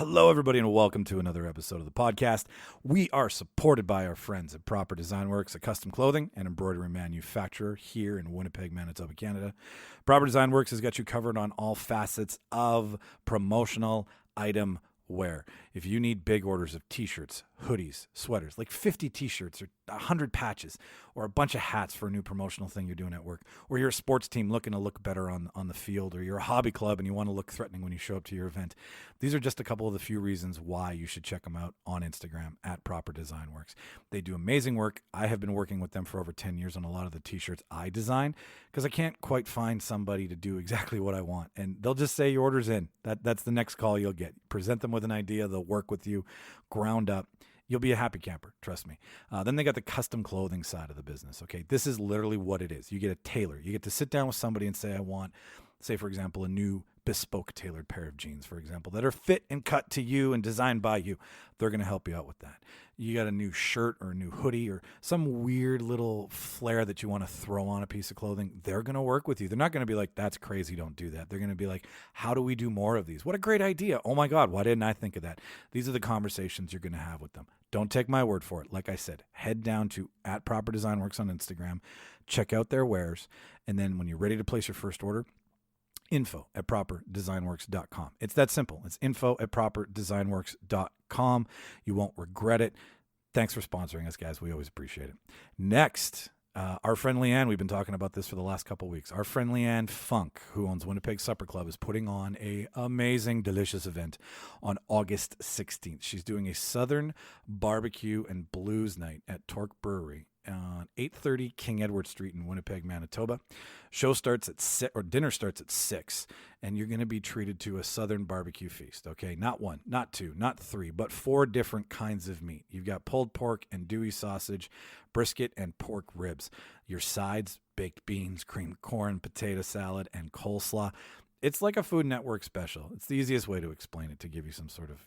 Hello, everybody, and welcome to another episode of the podcast. We are supported by our friends at Proper Design Works, a custom clothing and embroidery manufacturer here in Winnipeg, Manitoba, Canada. Proper Design Works has got you covered on all facets of promotional item wear. If you need big orders of t-shirts, hoodies, sweaters, like 50 t-shirts or 100 patches, or a bunch of hats for a new promotional thing you're doing at work, or you're a sports team looking to look better on the field, or you're a hobby club and you want to look threatening when you show up to your event, these are just a couple of the few reasons why you should check them out on Instagram at Proper Design Works. They do amazing work. I have been working with them for over 10 years on a lot of the t-shirts I design because I can't quite find somebody to do exactly what I want. And they'll just say your order's in. That's the next call you'll get. Present them with an idea. They'll work with you ground up. You'll be a happy camper, trust me. Then they got the custom clothing side of the business, okay? This is literally what it is. You get a tailor. You get to sit down with somebody and say, I want, say, for example, a new bespoke tailored pair of jeans, for example, that are fit and cut to you and designed by you. They're going to help you out with that. You got a new shirt or a new hoodie or some weird little flair that you want to throw on a piece of clothing. They're going to work with you. They're not going to be like, that's crazy, don't do that. They're going to be like, how do we do more of these? What a great idea. Oh my God, why didn't I think of that? These are the conversations you're going to have with them. Don't take my word for it. Like I said, head down to at Proper Design Works on Instagram, check out their wares, and then when you're ready to place your first order, info@properdesignworks.com. It's that simple. It's info@properdesignworks.com. You won't regret it. Thanks for sponsoring us, guys. We always appreciate it. Next, our friend Leanne, we've been talking about this for the last couple of weeks. Our friend Leanne Funk, who owns Winnipeg Supper Club, is putting on a amazing, delicious event on August 16th. She's doing a Southern barbecue and blues night at Torque Brewery on 830 King Edward Street in Winnipeg, Manitoba. Show starts at 6, or dinner starts at 6, and you're going to be treated to a Southern barbecue feast, okay? Not one, not two, not three, but 4 different kinds of meat. You've got pulled pork and Dewey sausage, brisket, and pork ribs. Your sides, baked beans, creamed corn, potato salad, and coleslaw. It's like a Food Network special. It's the easiest way to explain it, to give you some sort of,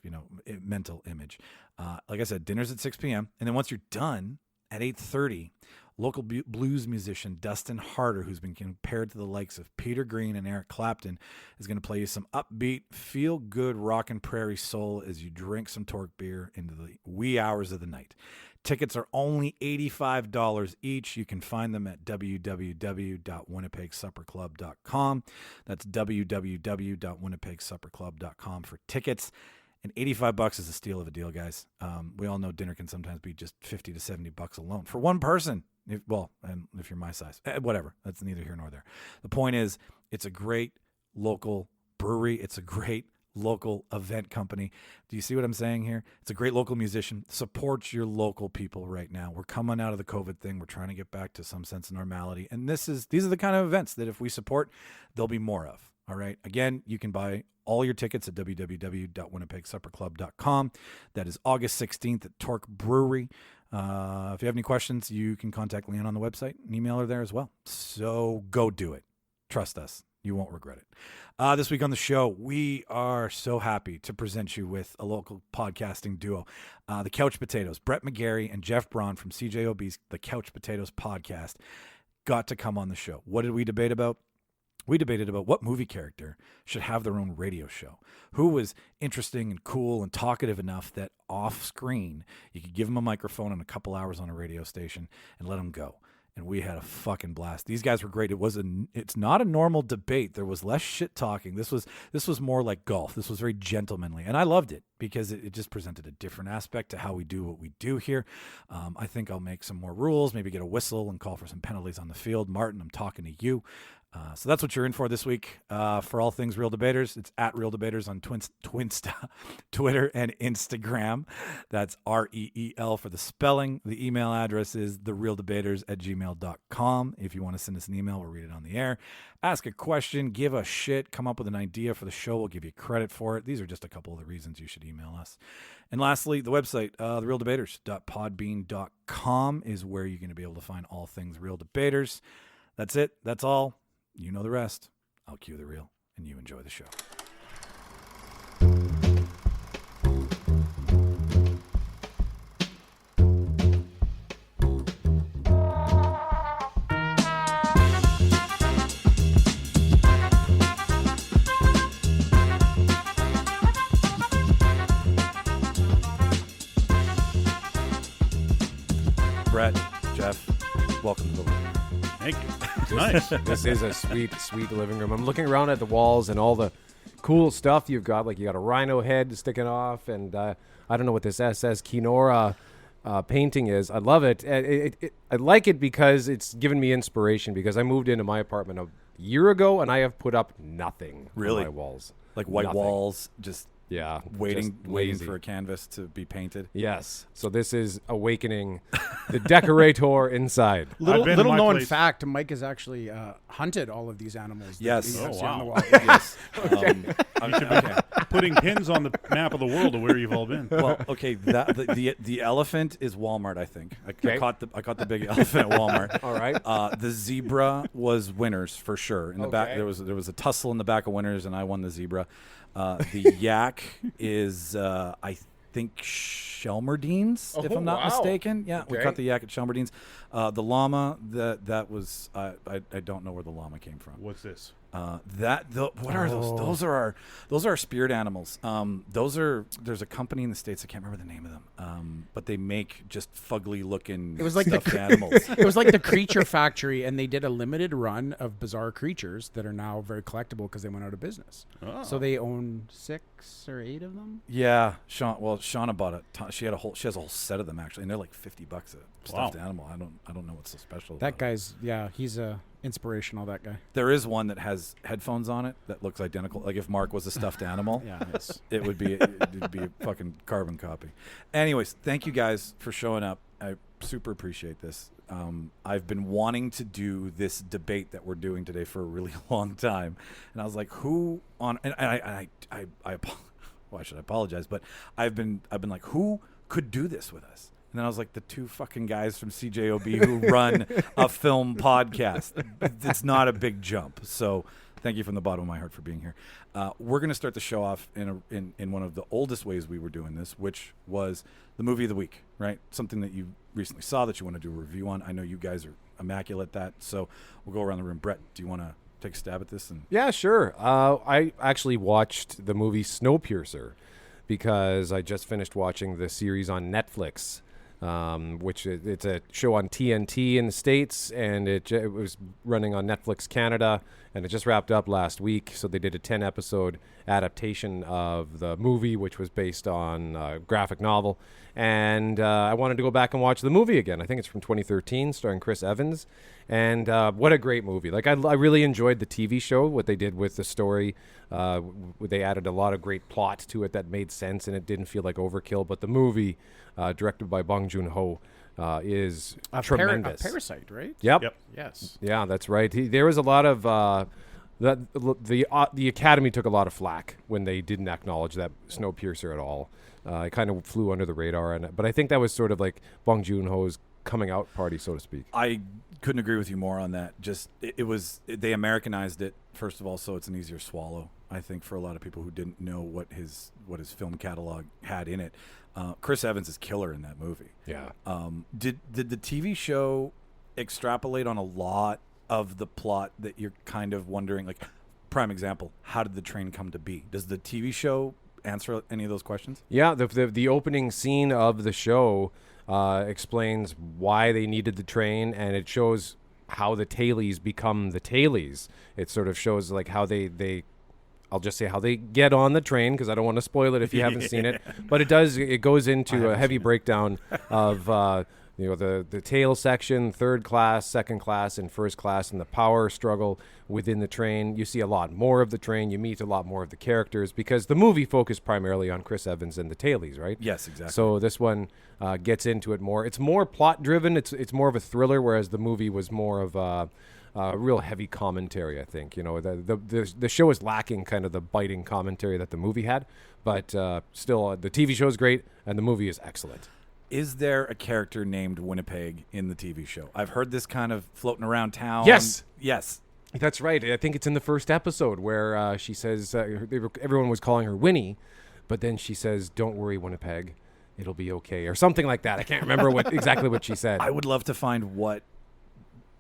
mental image. Like I said, dinner's at 6 p.m., and then once you're done, at 8:30, local blues musician Dustin Harder, who's been compared to the likes of Peter Green and Eric Clapton, is going to play you some upbeat, feel-good rock and prairie soul as you drink some Torque beer into the wee hours of the night. Tickets are only $85 each. You can find them at www.winnipegsupperclub.com. That's www.winnipegsupperclub.com for tickets. And $85 is a steal of a deal, guys. We all know dinner can sometimes be just $50 to $70 alone for one person. And if you're my size, whatever, that's neither here nor there. The point is, it's a great local brewery. It's a great local event company. Do you see what I'm saying here? It's a great local musician. Support your local people right now. We're coming out of the COVID thing. We're trying to get back to some sense of normality. And these are the kind of events that if we support, there'll be more of. All right. Again, you can buy all your tickets at www.winnipegsupperclub.com. That is August 16th at Torque Brewery. If you have any questions, you can contact Leanne on the website and email her there as well. So go do it. Trust us. You won't regret it. This week on the show, we are so happy to present you with a local podcasting duo, the Couch Potatoes. Brett Mcgarry and Jeff Braun from CJOB's The Couch Potatoes podcast got to come on the show. What did we debate about? We debated about what movie character should have their own radio show. Who was interesting and cool and talkative enough that off screen, you could give them a microphone and a couple hours on a radio station and let them go. And we had a fucking blast. These guys were great. It's not a normal debate. There was less shit talking. This was more like golf. This was very gentlemanly. And I loved it because it just presented a different aspect to how we do what we do here. I think I'll make some more rules, maybe get a whistle and call for some penalties on the field. Martin, I'm talking to you. So that's what you're in for this week. For all things Real Debaters, it's at Real Debaters on Twinsta, Twitter and Instagram. That's REEL for the spelling. The email address is therealdebaters@gmail.com. If you want to send us an email, we'll read it on the air. Ask a question, give a shit, come up with an idea for the show. We'll give you credit for it. These are just a couple of the reasons you should email us. And lastly, the website, therealdebaters.podbean.com is where you're going to be able to find all things Real Debaters. That's it. That's all. You know the rest. I'll cue the reel, and you enjoy the show. Brett, Jeff, welcome to the room. Thank you. It's nice. This is a sweet, sweet living room. I'm looking around at the walls and all the cool stuff you've got. Like you got a rhino head sticking off, and I don't know what this SS Kenora painting is. I love it. I like it because it's given me inspiration, because I moved into my apartment a year ago and I have put up nothing on my walls. Like white walls, just waiting for a canvas to be painted. Yes. So this is awakening the decorator inside. Little known fact, Mike has actually hunted all of these animals. Yes. On the wall. Yes. Okay. Putting pins on the map of the world of where you've all been. Well, okay. The elephant is Walmart, I think. I caught the big elephant at Walmart. All right. The zebra was Winners for sure. In the back, there was a tussle in the back of Winners, and I won the zebra. The yak is, I think, Shelmerdine's, if I'm not mistaken. Yeah, we caught the yak at Shelmerdine's. The llama, that was, I don't know where the llama came from. What's this? What are those? Those are our spirit animals. There's a company in the States, I can't remember the name of them, but they make just fugly looking stuffed animals. It was like the Creature Factory, and they did a limited run of bizarre creatures that are now very collectible because they went out of business. Oh. So they own 6 or 8 of them. Yeah, Shauna bought she has a whole set of them actually, and they're like $50 a stuffed animal. I don't know what's so special. That guy's he's inspirational. That guy. There is one that has headphones on it that looks identical. Like if Mark was a stuffed animal, it'd be a fucking carbon copy. Anyways, thank you guys for showing up. I super appreciate this. I've been wanting to do this debate that we're doing today for a really long time, and I was like, why should I apologize? But I've been like, who could do this with us? And then I was like, the 2 fucking guys from CJOB who run a film podcast. It's not a big jump. So thank you from the bottom of my heart for being here. We're going to start the show off in one of the oldest ways we were doing this, which was the movie of the week, right? Something that you recently saw that you want to do a review on. I know you guys are immaculate at that. So we'll go around the room. Brett, do you want to take a stab at this? Yeah, sure. I actually watched the movie Snowpiercer because I just finished watching the series on Netflix. Which it's a show on TNT in the States, and it was running on Netflix Canada, and it just wrapped up last week. So they did a 10-episode adaptation of the movie, which was based on a graphic novel. And I wanted to go back and watch the movie again. I think it's from 2013, starring Chris Evans. And what a great movie. Like I really enjoyed the TV show, what they did with the story. They added a lot of great plot to it that made sense, and it didn't feel like overkill. But the movie, directed by Bong Joon-ho, is tremendous. Parasite, right? Yep. Yes. Yeah, that's right. There was a lot of the Academy took a lot of flack when they didn't acknowledge that Snowpiercer at all. It kind of flew under the radar, but I think that was sort of like Bong Joon-ho's coming out party, so to speak. I couldn't agree with you more on that. Just they Americanized it, first of all, so it's an easier swallow, I think, for a lot of people who didn't know what his film catalog had in it. Chris Evans is killer in that movie. Yeah. Did the TV show extrapolate on a lot of the plot that you're kind of wondering, like, prime example, how did the train come to be? Does the TV show answer any of those questions? Yeah, the opening scene of the show explains why they needed the train, and it shows how the tailies become the tailies. It sort of shows like how they I'll just say how they get on the train, because I don't want to spoil it if you haven't seen it. But it goes into a heavy breakdown of the tail section, third class, second class, and first class, and the power struggle within the train. You see a lot more of the train. You meet a lot more of the characters, because the movie focused primarily on Chris Evans and the tailies, right? Yes, exactly. So this one gets into it more. It's more plot driven. It's more of a thriller, whereas the movie was more of a real heavy commentary, I think. The show is lacking kind of the biting commentary that the movie had, but still, the TV show is great, and the movie is excellent. Is there a character named Winnipeg in the TV show? I've heard this kind of floating around town. Yes. That's right. I think it's in the first episode where she says, everyone was calling her Winnie, but then she says, "Don't worry, Winnipeg, it'll be okay," or something like that. I can't remember exactly what she said. I would love to find what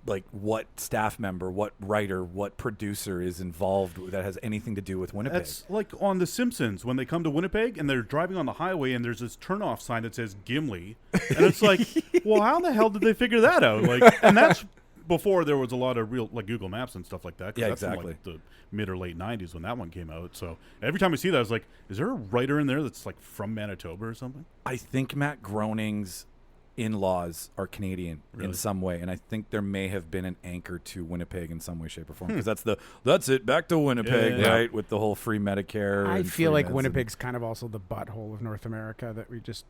like what staff member, what writer, what producer is involved that has anything to do with Winnipeg. That's like on The Simpsons when they come to Winnipeg and they're driving on the highway and there's this turnoff sign that says Gimli, and it's like, well, how the hell did they figure that out? Like, and that's before there was a lot of real like Google Maps and stuff like that. Yeah, that's exactly. From, like, the mid or late '90s when that one came out. So every time I see that, I was like, is there a writer in there that's like from Manitoba or something? I think Matt Groening's in-laws are Canadian in some way, and I think there may have been an anchor to Winnipeg in some way, shape, or form, because that's it, back to Winnipeg, Yeah. right, with the whole free Medicare. I and feel free like meds Winnipeg's kind of also the butthole of North America, that we just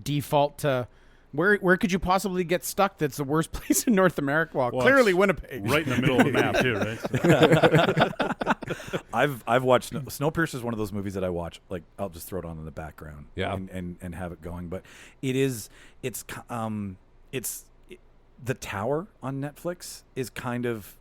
default to. Where could you possibly get stuck? That's the worst place in North America. Well, clearly it's Winnipeg, right in the middle of the map too, right? I've watched Snowpiercer is one of those movies that I watch, like I'll just throw it on in the background, and have it going. But it's The Tower on Netflix is kind of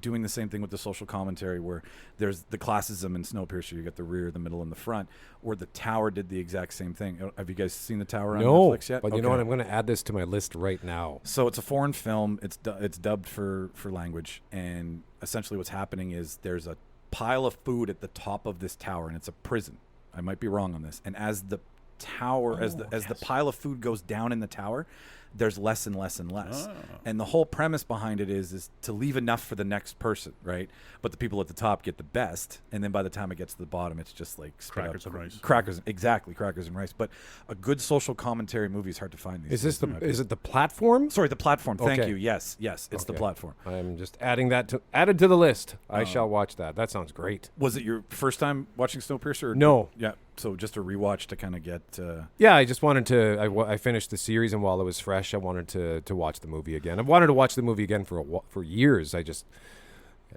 doing the same thing with the social commentary, where there's the classism in Snowpiercer. You got the rear, the middle, and the front. Where The Tower did the exact same thing. Have you guys seen The Tower on Netflix yet? But you know what? I'm going to add this to my list right now. So it's a foreign film. It's dubbed for language, and essentially what's happening is there's a pile of food at the top of this tower, and it's a prison. I might be wrong on this. And as the tower, as the pile of food goes down in the tower, there's less and less and less. And the whole premise behind it is to leave enough for the next person, right? But the people at the top get the best, and then by the time it gets to the bottom, it's just like Crackers and rice. Crackers and rice. But a good social commentary movie is hard to find these days. Is it the platform? Sorry, the platform. Thank Okay. you. Yes, it's the platform. I'm just adding that added to the list. I shall watch that. That sounds great. Was it your first time watching Snowpiercer? No. Yeah. So just a rewatch to kind of get. Yeah, I just wanted to. I finished the series, and while it was fresh, I wanted to watch the movie again. I've wanted to watch the movie again for years. I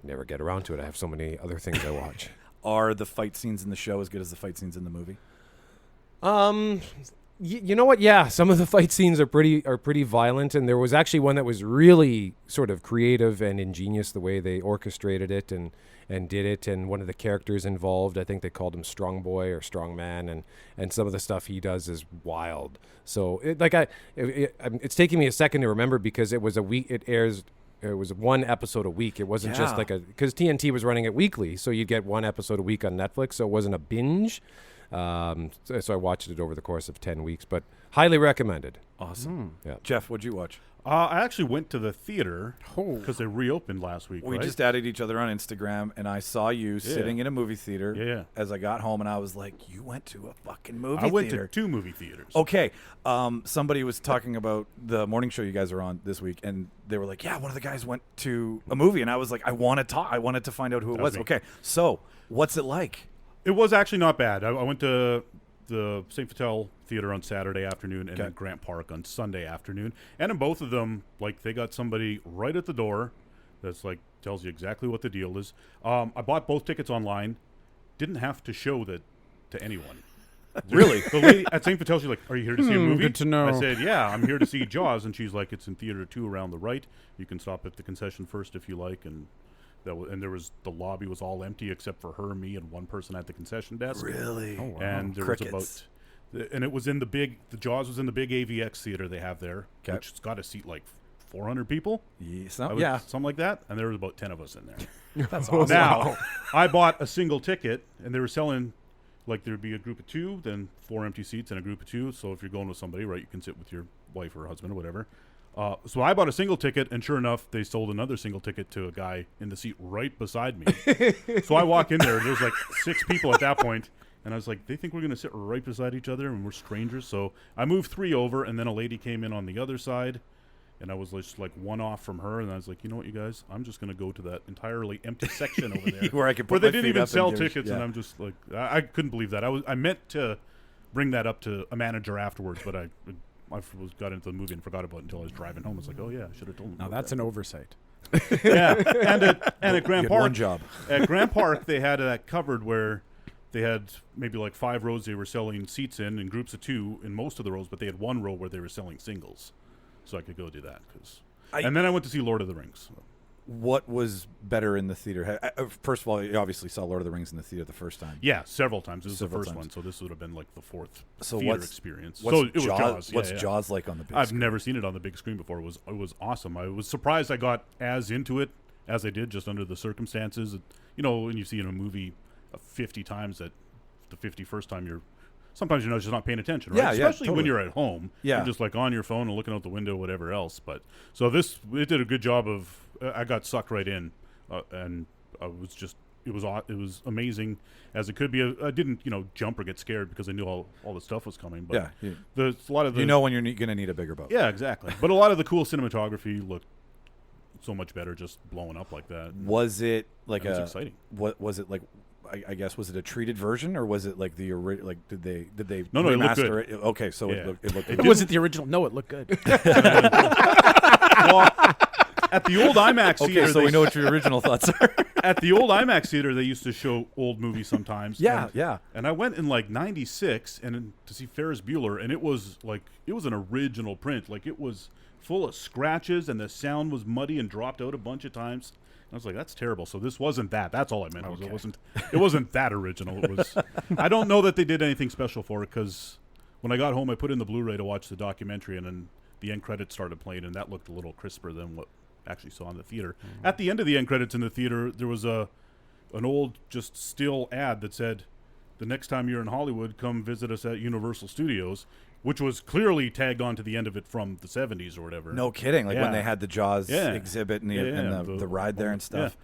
never get around to it. I have so many other things I watch. Are the fight scenes in the show as good as the fight scenes in the movie? You know what? Yeah, some of the fight scenes are pretty violent, and there was actually one that was really sort of creative and ingenious the way they orchestrated it and did it. And one of the characters involved, I think they called him Strong Boy or Strong Man, and some of the stuff he does is wild. So it's taking me a second to remember because it was a week. It was one episode a week. It wasn't just because TNT was running it weekly, so you'd get one episode a week on Netflix. So it wasn't a binge. So I watched it over the course of 10 weeks, but highly recommended. Awesome. Yeah. Jeff, what'd you watch? I actually went to the theater because they reopened last week. We right? just added each other on Instagram, and I saw you sitting in a movie theater as I got home, and I was like, you went to a fucking movie theater. I went to 2 movie theaters. Okay. Somebody was talking about the morning show you guys are on this week, and they were like, yeah, one of the guys went to a movie, and I was like, I wanted to find out who it was. me. Okay. So what's it like? It was actually not bad. I went to the St. Vital Theater on Saturday afternoon and then Grant Park on Sunday afternoon. And in both of them, like, they got somebody right at the door that's like tells you exactly what the deal is. I bought both tickets online. Didn't have to show that to anyone. Really? The lady at St. Vital, she's like, are you here to see a movie? Good to know. I said, yeah, I'm here to see Jaws. And she's like, it's in Theater 2 around the right. You can stop at the concession first if you like. And there was the lobby was all empty except for her, me, and one person at the concession desk. Really? Oh, wow. And there Crickets. was and it was in the Jaws was in the big AVX theater they have there, which has got to seat like 400 people. Something like that. And there was about 10 of us in there. That's awesome. Now, I bought a single ticket, and they were selling, like, there'd be a group of 2, then 4 empty seats, and a group of 2. So if you're going with somebody, right, you can sit with your wife or husband or whatever. So I bought a single ticket, and sure enough, they sold another single ticket to a guy in the seat right beside me. So I walk in there, there's like 6 people at that point, and I was like, they think we're going to sit right beside each other, and we're strangers. So I moved 3 over, and then a lady came in on the other side, and I was just like 1 off from her, and I was like, you know what, you guys, I'm just going to go to that entirely empty section over there where I could put where they my didn't feet even up sell and give- tickets, and I'm just like, I couldn't believe that. I meant to bring that up to a manager afterwards, but I got into the movie and forgot about it until I was driving home. I was like, oh yeah, I should have told him. Now about that's that. an oversight. Yeah, and at Grand You had Park, one job. at Grand Park, they had that covered where they had maybe like 5 rows they were selling seats in groups of 2 in most of the rows, but they had 1 row where they were selling singles, so I could go do that. And then I went to see Lord of the Rings. What was better in the theater? First of all, you obviously saw Lord of the Rings in the theater the first time. Yeah, several times. This was the Several first times. one, so this would have been like the fourth So theater what's- experience. What's So it was Jaws? Jaws. What's yeah. Jaws like on the big I've screen? never seen it on the big screen before. It was awesome. I was surprised I got as into it as I did, just under the circumstances. You know, when you see in a movie 50 times, that the 51st time sometimes you're just not paying attention, right? Yeah, yeah, Especially when totally. you're at home. Yeah. You're just like on your phone and looking out the window, whatever else. But so it did a good job of. I got sucked right in, and I was just. It was amazing as it could be. I didn't jump or get scared because I knew all the stuff was coming. But Yeah, there's a lot of the when you're going to need a bigger boat. yeah, exactly. But a lot of the cool cinematography looked so much better just blowing up like that. Was it like That was exciting. What was it like? I guess was it a treated version or was it like the like did they No, it looked remaster good. it? Okay, so Yeah. it looked It good. Was it the original? No, it looked good. Well, at the old IMAX theater, Okay, so we know what your original thoughts are. at the old IMAX theater, they used to show old movies sometimes. Yeah, and, yeah. And I went in like '96 to see Ferris Bueller, and it was an original print. Like it was full of scratches, and the sound was muddy and dropped out a bunch of times. And I was like, "That's terrible." So this wasn't that. That's all I meant. Okay. It wasn't that original. It was. I don't know that they did anything special for it because when I got home, I put in the Blu-ray to watch the documentary, and then the end credits started playing, and that looked a little crisper than what I actually saw in the theater. Mm-hmm. At the end of the end credits in the theater, there was an old just still ad that said, "The next time you're in Hollywood, come visit us at Universal Studios," which was clearly tagged onto the end of it from the 70s or whatever. No kidding. Like when Yeah. they had the Jaws Yeah. exhibit and, Yeah, yeah, the ride there and stuff.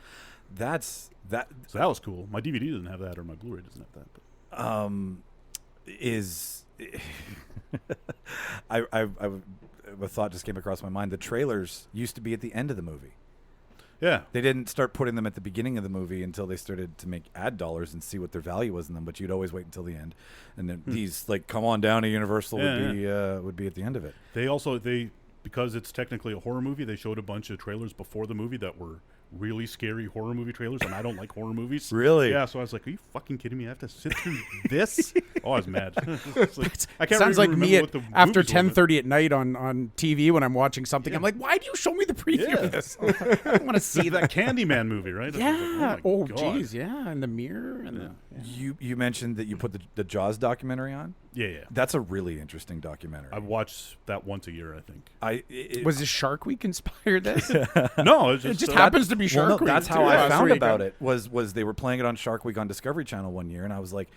That's that So that was cool. My DVD doesn't have that, or my Blu-ray doesn't have that. But. is I a thought just came across my mind. The trailers used to be at the end of the movie. Yeah. They didn't start putting them at the beginning of the movie until they started to make ad dollars and see what their value was in them. But you'd always wait until the end, and then these like "Come on down to Universal" would be at the end of it. They because it's technically a horror movie, they showed a bunch of trailers before the movie that were really scary horror movie trailers, and I don't like horror movies. Really? Yeah, so I was like, are you fucking kidding me? I have to sit through this? Oh, I was mad. It's like, I can't Sounds really like me remember what the after movies were, but- 10:30 at night on TV when I'm watching something. I'm like, why do you show me the preview Yeah. of this? I want to see that Candyman movie, right? I was Yeah. like, Oh, my God. geez. Yeah. And the mirror. And You mentioned that you put the Jaws documentary on. Yeah. That's a really interesting documentary. I watch that once a year, I think. was this Shark Week inspired this? No, it's It just, just happens to be Shark Well, no, Week. that's how too. I That's found where you about go. it was they were playing it on Shark Week on Discovery Channel one year, and I was like,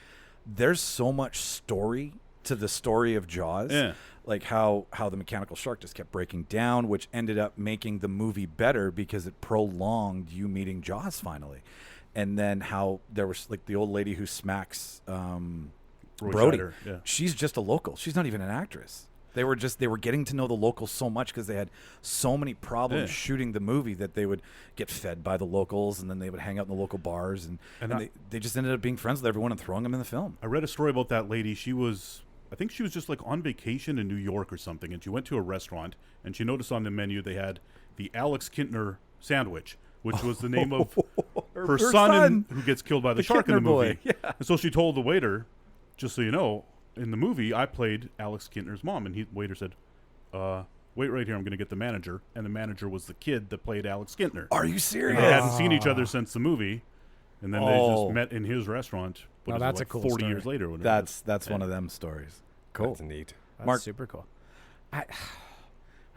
"There's so much story to the story of Jaws." Yeah. Like how the mechanical shark just kept breaking down, which ended up making the movie better because it prolonged you meeting Jaws finally, and then how there was like the old lady who smacks Roy Brody. Scheider, yeah. She's just a local. She's not even an actress. They were getting to know the locals so much because they had so many problems Yeah. shooting the movie that they would get fed by the locals, and then they would hang out in the local bars, and they just ended up being friends with everyone and throwing them in the film. I read a story about that lady. I think she was just like on vacation in New York or something, and she went to a restaurant, and she noticed on the menu they had the Alex Kintner sandwich, which was the name of her son who gets killed by the shark in the Kintner movie. boy, yeah. And so she told the waiter, just so you know, in the movie I played Alex Kintner's mom, and the waiter said, wait right here, I'm going to get the manager. And the manager was the kid that played Alex Kintner. Are you And serious? they hadn't seen each other since the movie, and then they Oh. just met in his restaurant. Well, What is it, that's a like cool 40 story. years later. Whatever it is. That's one of them stories. Cool. That's neat. That's Mark- super cool.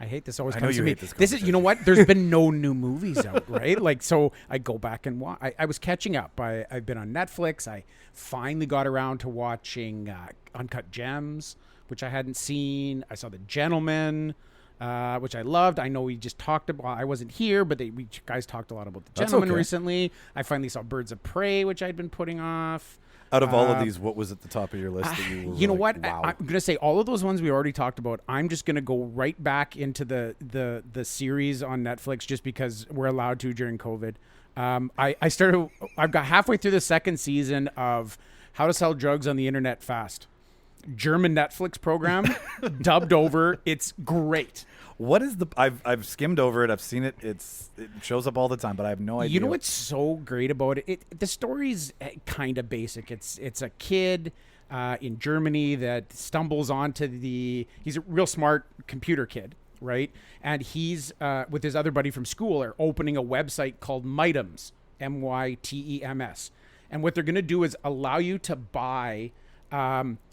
I hate this always I know comes you to me. hate this This is, you know what? There's been no new movies out, right? Like, so I go back and watch. I was catching up. I've been on Netflix. I finally got around to watching Uncut Gems, which I hadn't seen. I saw The Gentleman, which I loved. I know we just talked about. I wasn't here, but we guys talked a lot about The That's Gentleman okay. recently. I finally saw Birds of Prey, which I'd been putting off. Out of all of these, what was at the top of your list that you were You know like, what? Wow. I'm going to say all of those ones we already talked about. I'm just going to go right back into the series on Netflix just because we're allowed to during COVID. I've got halfway through the second season of How to Sell Drugs on the Internet Fast. German Netflix program, dubbed over. It's great. What is the? I've skimmed over it. I've seen it. It shows up all the time, but I have no idea. You know what's so great about it? The story's kind of basic. It's a kid in Germany that stumbles onto he's a real smart computer kid, right? And he's with his other buddy from school are opening a website called Mitems, Mytems. And what they're going to do is allow you to buy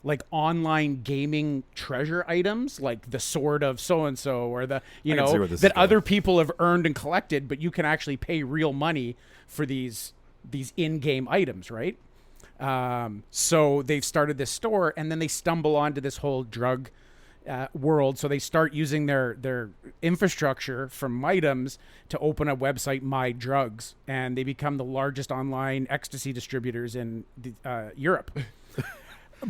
like online gaming treasure items, like the sword of so-and-so, or the, you I can see know, where this is that going. other people have earned and collected, but you can actually pay real money for these in-game items, right? So they've started this store, and then they stumble onto this whole drug world. So they start using their infrastructure from Mitems to open a website, My Drugs, and they become the largest online ecstasy distributors in Europe.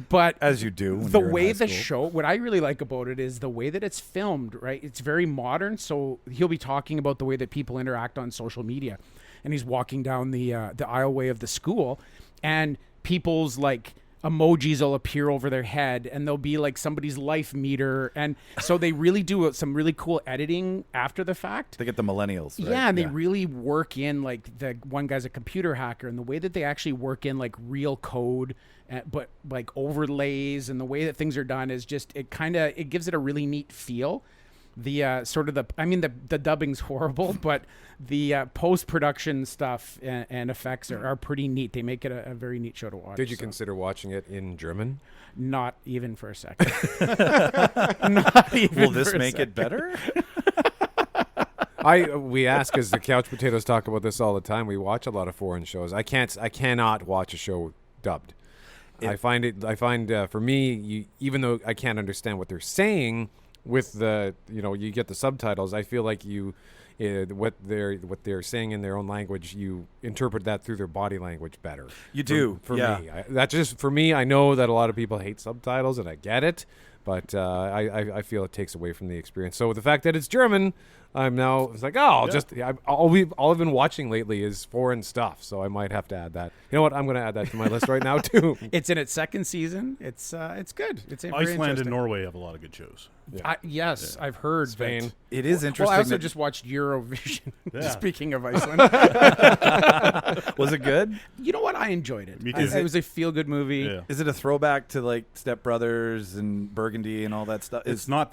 But As you do. When the you're in way high the school. show, what I really like about it is the way that it's filmed, right? It's very modern. So he'll be talking about the way that people interact on social media, and he's walking down the aisleway of the school, and people's like emojis will appear over their head, and there'll be like somebody's life meter, and so they really do some really cool editing after the fact. They get the millennials, right? Yeah, and they really work in, like, the one guy's a computer hacker, and the way that they actually work in like real code, but like overlays, and the way that things are done is just, it gives it a really neat feel. The sort of the dubbing's horrible, but the post-production stuff and effects are pretty neat. They make it a very neat show to watch. Did you consider watching it in German? Not even for a second. Not even Will this for a make second. it better? We ask because the Couch Potatoes talk about this all the time. We watch a lot of foreign shows. I cannot watch a show dubbed. I find for me, even though I can't understand what they're saying with the, you get the subtitles, I feel like what they're saying in their own language, you interpret that through their body language better. You do, for yeah. me. For me, I know that a lot of people hate subtitles, and I get it, but I feel it takes away from the experience. So with the fact that it's German, I'm now, it's like, all I've been watching lately is foreign stuff, so I might have to add that. You know what? I'm going to add that to my list right now too. It's in its second season. It's good. It's very Iceland and interesting. Norway have a lot of good shows. Yes, I've heard. Spain. that- It is interesting. Well, I also that- just watched Eurovision. Yeah. Speaking of Iceland, was it good? you know what? I enjoyed it. Me too. It was a feel-good movie. Yeah. Is it a throwback to like Step Brothers and Burgundy and all that stuff? It's not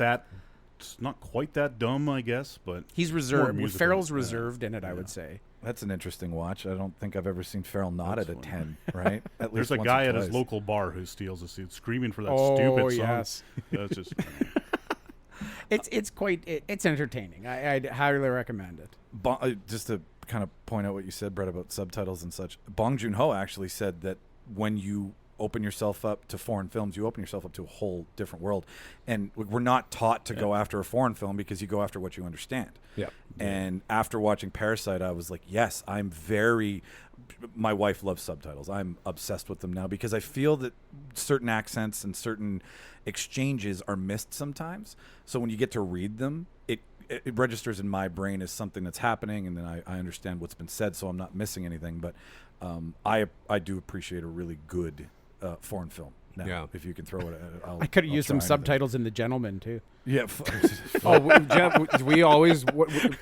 quite that dumb, I guess, but He's more reserved. musical. Farrell's Yeah. reserved in it, I would say. That's an interesting watch. I don't think I've ever seen Farrell not That's at a funny. 10, right? At There's least a once guy or at his twice. local bar who steals a seat, screaming for that Oh, stupid song. yes. That's just It's entertaining. I'd highly recommend it. Just to kind of point out what you said, Brett, about subtitles and such, Bong Joon-ho actually said that when you open yourself up to foreign films, you open yourself up to a whole different world. And we're not taught to go after a foreign film because you go after what you understand. Yep. And after watching Parasite, I was like, yes, my wife loves subtitles. I'm obsessed with them now because I feel that certain accents and certain exchanges are missed sometimes. So when you get to read them, it registers in my brain as something that's happening, and then I understand what's been said, so I'm not missing anything. But I do appreciate a really good foreign film. Now, Yeah. if you can throw it, I could have I'll used some try anything. subtitles in The Gentleman too. Yeah. Jeff, we always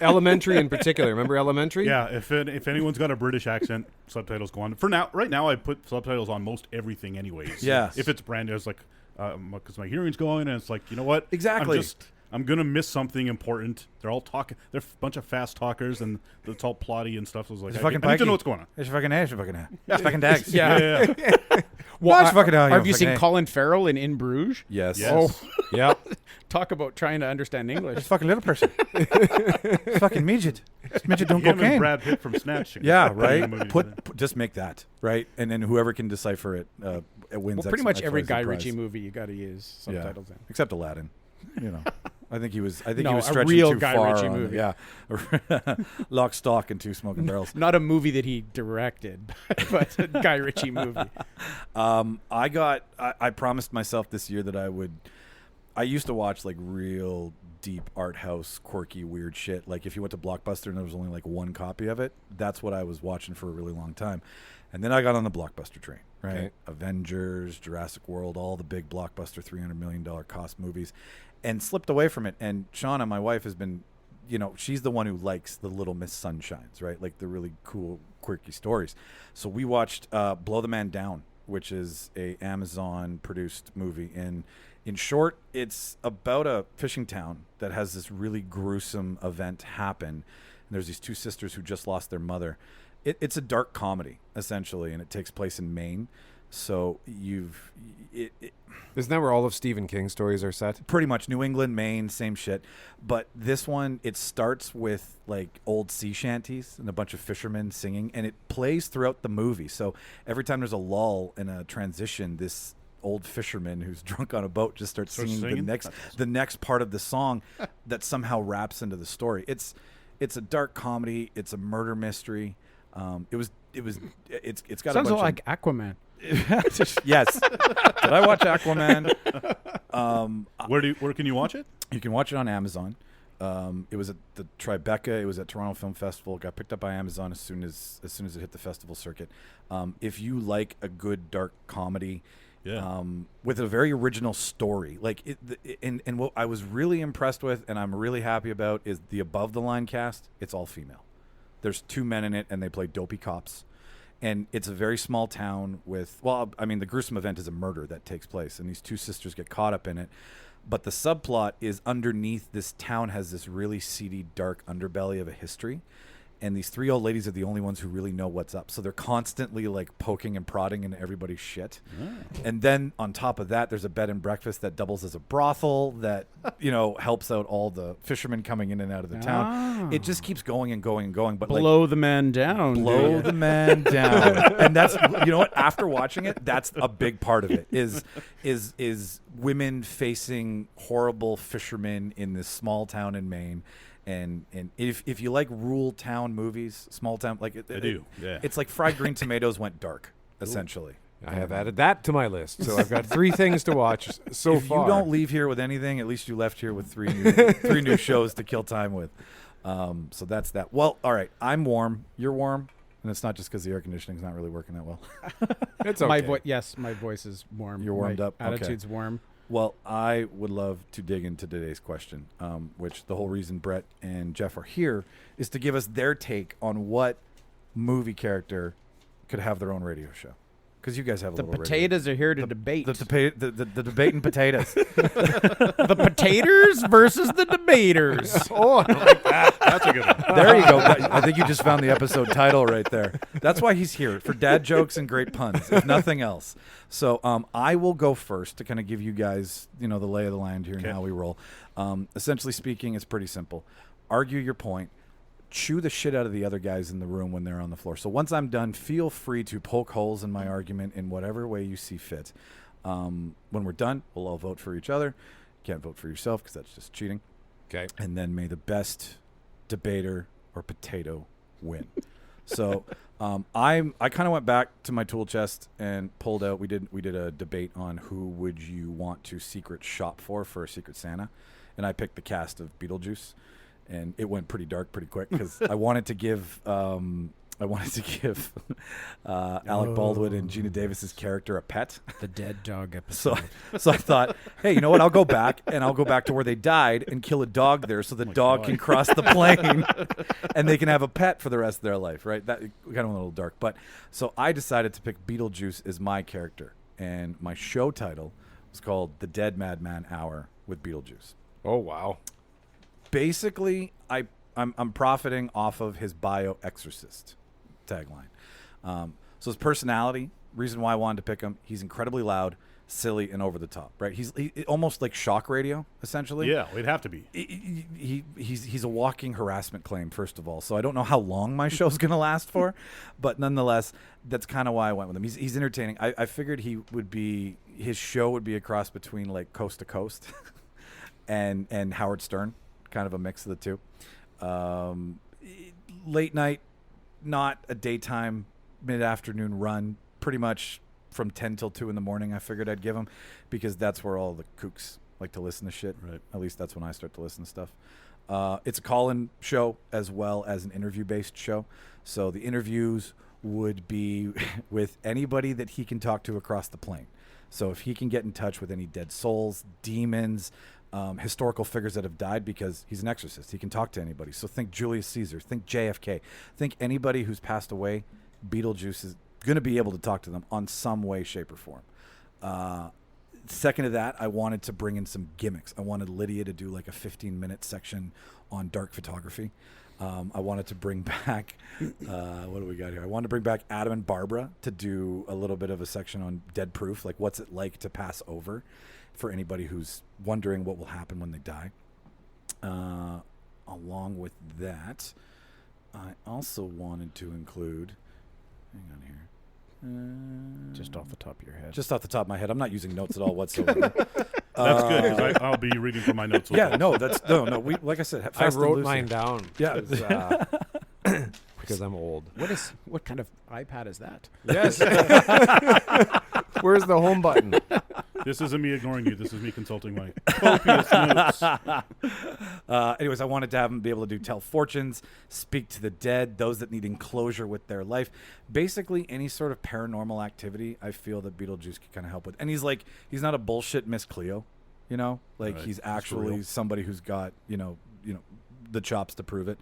Elementary in particular. Remember Elementary? yeah. If anyone's got a British accent, subtitles go on. For now, right now, I put subtitles on most everything, anyways. Yeah. If it's brand new, it's like because my hearing's going, and it's like, you know what? Exactly. I'm gonna miss something important. They're all talking. They're a bunch of fast talkers, and it's all plotty and stuff. So I was like, I need to know what's going on. It's fucking ass, it's fucking dags. Yeah. Well, it's fucking hell, have you fucking seen A. Colin Farrell in Bruges? Yes. Yes. Oh, Yep. talk about trying to understand English. It's fucking little person. It's fucking midget. It's midget doing Him and cocaine. Brad Pitt from Snatch. Yeah, Put right. in the movie Put together. just make that right, and then whoever can decipher it wins. Well, pretty much every XYZ Guy prize. Ritchie movie you got to use subtitles in. except Aladdin. You know, I think he was. I think No, he was a stretching real too Guy far. Ritchie on movie. Yeah, Lock, Stock, and Two Smoking Barrels. Not a movie that he directed, but a Guy Ritchie movie. I promised myself this year that I used to watch like real deep art house, quirky, weird shit. Like if you went to Blockbuster and there was only like one copy of it, that's what I was watching for a really long time. And then I got on the Blockbuster train, right? Okay. Avengers, Jurassic World, all the big Blockbuster $300 million cost movies, and slipped away from it. And Shauna, my wife, has been, she's the one who likes the Little Miss Sunshines, right? Like the really cool, quirky stories. So we watched Blow the Man Down which is a Amazon produced movie. And in short, it's about a fishing town that has this really gruesome event happen. And there's these two sisters who just lost their mother. It's a dark comedy essentially, and it takes place in Maine. So Isn't that where all of Stephen King's stories are set? pretty much New England, Maine, same shit. But this one, it starts with like old sea shanties and a bunch of fishermen singing, and it plays throughout the movie. So every time there's a lull in a transition, this old fisherman who's drunk on a boat just starts singing the next part of the song that somehow wraps into the story. It's a dark comedy. It's a murder mystery. It's got Sounds a bunch like Aquaman. yes. Did I watch Aquaman? Where can you watch it? You can watch it on Amazon. It was at the Tribeca. It was at Toronto Film Festival. It got picked up by Amazon as soon as it hit the festival circuit. If you like a good dark comedy, with a very original story, and what I was really impressed with, and I'm really happy about, is the above the line cast. It's all female. There's 2 men in it, and they play dopey cops. And it's a very small town with, the gruesome event is a murder that takes place, and these 2 sisters get caught up in it. But the subplot is underneath this town has this really seedy, dark underbelly of a history. And these 3 old ladies are the only ones who really know what's up. So they're constantly like poking and prodding into everybody's shit. And then on top of that, there's a bed and breakfast that doubles as a brothel that, helps out all the fishermen coming in and out of the town. It just keeps going and going and going. But blow the man down. Blow the man down. And that's, what? After watching it, that's a big part of it is women facing horrible fishermen in this small town in Maine. And if you like rural town movies, small town, I do. Yeah. It's like Fried Green Tomatoes went dark, essentially. I have added that to my list, so I've got 3 things to watch so if far. If you don't leave here with anything, at least you left here with 3 new shows to kill time with. So that's that. Well, all right. I'm warm. You're warm. And it's not just because the air conditioning's not really working that well. It's okay. My voice is warm. You're warmed up. Attitude's warm. Well, I would love to dig into today's question, which the whole reason Brett and Jeff are here is to give us their take on what movie character could have their own radio show. Because you guys have a The little potatoes are here to debate. the debating potatoes. The potatoes versus the debaters. Oh, I like that. That's a good one. There you go. I think you just found the episode title right there. That's why he's here, for dad jokes and great puns, if nothing else. So I will go first to kind of give you guys, the lay of the land here and how we roll. Essentially speaking, it's pretty simple. Argue your point. Chew the shit out of the other guys in the room when they're on the floor. So once I'm done, feel free to poke holes in my argument in whatever way you see fit. When we're done, we'll all vote for each other. Can't vote for yourself because that's just cheating. Okay. And then may the best debater or potato win. So I kind of went back to my tool chest and pulled out. We did a debate on who would you want to secret shop for a Secret Santa, and I picked the cast of Beetlejuice. And it went pretty dark pretty quick because I wanted to give Alec Baldwin and Gina Davis's character a pet. The dead dog episode. So I thought, hey, you know what? I'll go back to where they died and kill a dog there, so the dog can cross the plane and they can have a pet for the rest of their life. Right? That kind of went a little dark, but so I decided to pick Beetlejuice as my character, and my show title was called The Dead Madman Hour with Beetlejuice. Oh, wow. Basically, I'm profiting off of his bio-exorcist tagline. So his personality, reason why I wanted to pick him, he's incredibly loud, silly, and over the top. Right? He's almost like shock radio, essentially. Yeah, it'd have to be. He's a walking harassment claim, first of all. So I don't know how long my show's going to last for, but nonetheless, that's kind of why I went with him. He's entertaining. I figured his show would be a cross between like Coast to Coast and Howard Stern. Kind of a mix of the two. Late night, not a daytime, mid-afternoon run. Pretty much from 10 till 2 in the morning I figured I'd give him, because that's where all the kooks like to listen to shit. Right. At least that's when I start to listen to stuff. It's a call-in show as well as an interview-based show. So the interviews would be with anybody that he can talk to across the plane. So if he can get in touch with any dead souls, demons, historical figures that have died, because he's an exorcist. He can talk to anybody. So think Julius Caesar, think JFK, think anybody who's passed away. Beetlejuice going to be able to talk to them on some way, shape, or form. Second to that, I wanted to bring in some gimmicks. I wanted Lydia to do like a 15-minute section on dark photography. I wanted to bring back, what do we got here? I wanted to bring back Adam and Barbara to do a little bit of a section on dead proof, like what's it like to pass over, for anybody who's wondering what will happen when they die. Along with that, I also wanted to include, hang on here. Just off the top of your head. Just off the top of my head. I'm not using notes at all whatsoever. That's good, 'cause I'll be reading from my notes. Yeah, no, no. We, like I said, I fast and wrote loose mine here. down. Yeah. Because I'm old. What kind of iPad is that? Yes. Where's the home button? This isn't me ignoring you. This is me consulting my copious notes. Anyways, I wanted to have him be able to tell fortunes, speak to the dead, those that need enclosure with their life. Basically, any sort of paranormal activity, I feel that Beetlejuice can kind of help with. And he's not a bullshit Miss Cleo, you know? Like, Right. he's It's actually real. somebody who's got, you know, the chops to prove it.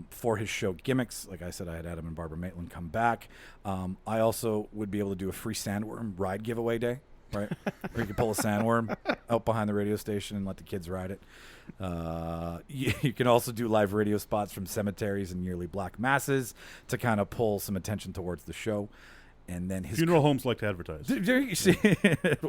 For his show gimmicks, like I said, I had Adam and Barbara Maitland come back. I also would be able to do a free sandworm ride giveaway day. Right, where you can pull a sandworm out behind the radio station and let the kids ride it. You can also do live radio spots from cemeteries and yearly black masses to kind of pull some attention towards the show. And then his Funeral homes like to advertise.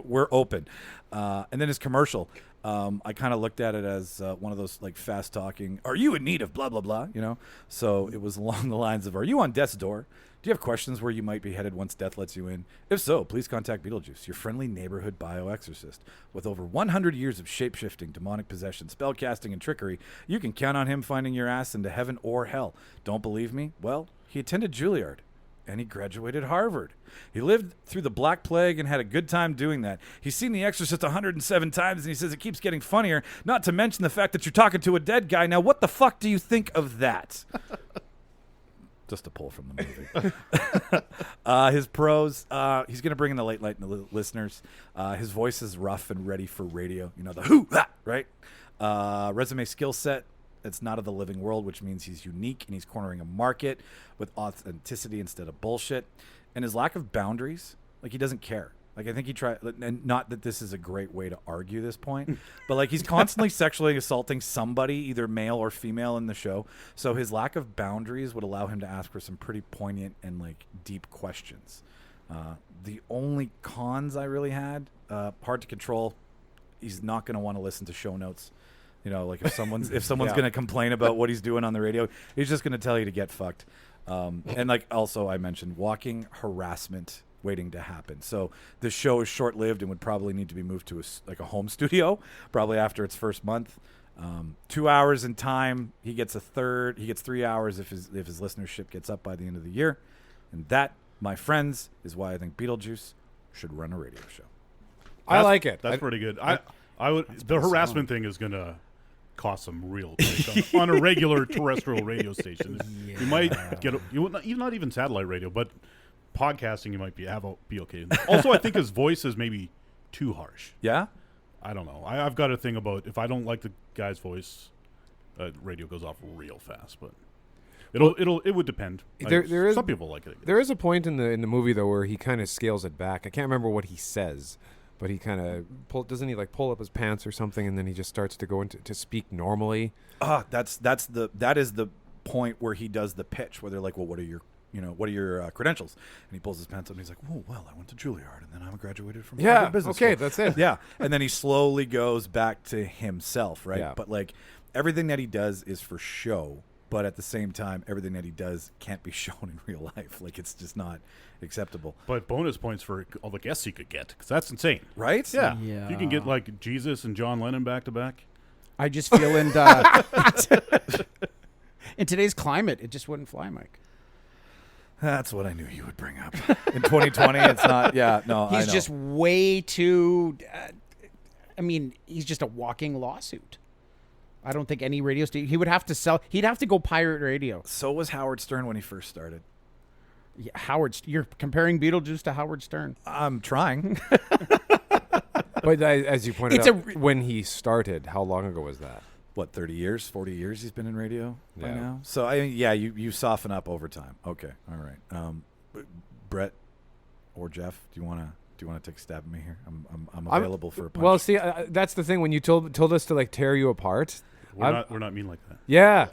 we're open. And then his commercial, I kind of looked at it as one of those like fast talking, are you in need of blah, blah, blah, you know? So it was along the lines of, are you on death's door? Do you have questions where you might be headed once death lets you in? If so, please contact Beetlejuice, your friendly neighborhood bioexorcist. With over 100 years of shape-shifting, demonic possession, spellcasting, and trickery, you can count on him finding your ass into heaven or hell. Don't believe me? Well, he attended Juilliard. And he graduated Harvard. He lived through the Black Plague and had a good time doing that. He's seen The Exorcist 107 times, and he says it keeps getting funnier, not to mention the fact that you're talking to a dead guy. Now, what the fuck do you think of that? Just a pull from the movie. His pros, he's going to bring in the late night listeners. His voice is rough and ready for radio. You know, the who, that, right? Resume skill set. It's not of the living world, which means he's unique and he's cornering a market with authenticity instead of bullshit. And his lack of boundaries, like he doesn't care. Like I think he tried, and not that this is a great way to argue this point, but like he's constantly sexually assaulting somebody, either male or female in the show. So his lack of boundaries would allow him to ask for some pretty poignant and like deep questions. The only cons I really had, hard to control. He's not going to want to listen to show notes. You know, like if someone's going to complain about what he's doing on the radio, he's just going to tell you to get fucked. And like also I mentioned walking harassment waiting to happen. So the show is short-lived and would probably need to be moved to a home studio probably after its first month. 2 hours in time. He gets 3 hours if his listenership gets up by the end of the year. And that, my friends, is why I think Beetlejuice should run a radio show. I like it. That's pretty good. I would. The harassment thing is gonna cost some real on a regular terrestrial radio station. Yeah. You might get not even satellite radio, but podcasting you might be okay. Also, I think his voice is maybe too harsh. Yeah? I don't know. I've got a thing about if I don't like the guy's voice, radio goes off real fast. But it would depend. There is some people like it. There is a point in the movie though where he kind of scales it back. I can't remember what he says, but he kind of doesn't he like pull up his pants or something, and then he just starts to go into to speak normally. That is the point where he does the pitch where they're like, well, what are your credentials? And he pulls his pants up and he's like, oh, well, I went to Juilliard and then I graduated from Harvard Business okay, School. that's it. Yeah. And then he slowly goes back to himself, right? Yeah. But like everything that he does is for show, but at the same time, everything that he does can't be shown in real life. Like it's just not acceptable. But bonus points for all the guests he could get, because that's insane. Right? Yeah. Yeah. If you can get like Jesus and John Lennon back to back. I just feel in today's climate, it just wouldn't fly, Mike. That's what I knew you would bring up. In 2020, it's not. Yeah, no, He's I know. just way too. He's just a walking lawsuit. I don't think any radio station he would have to sell. He'd have to go pirate radio. So was Howard Stern when he first started. Yeah, you're comparing Beetlejuice to Howard Stern. I'm trying. But as you pointed It's out, when he started, how long ago was that? What, 30 years, 40 years he's been in radio by Yeah. now? So, you soften up over time. Okay, all right. Brett or Jeff, do you want to take a stab at me here? I'm available for a punch. Well, see, that's the thing. When you told us to like tear you apart, We're not mean like that. yeah.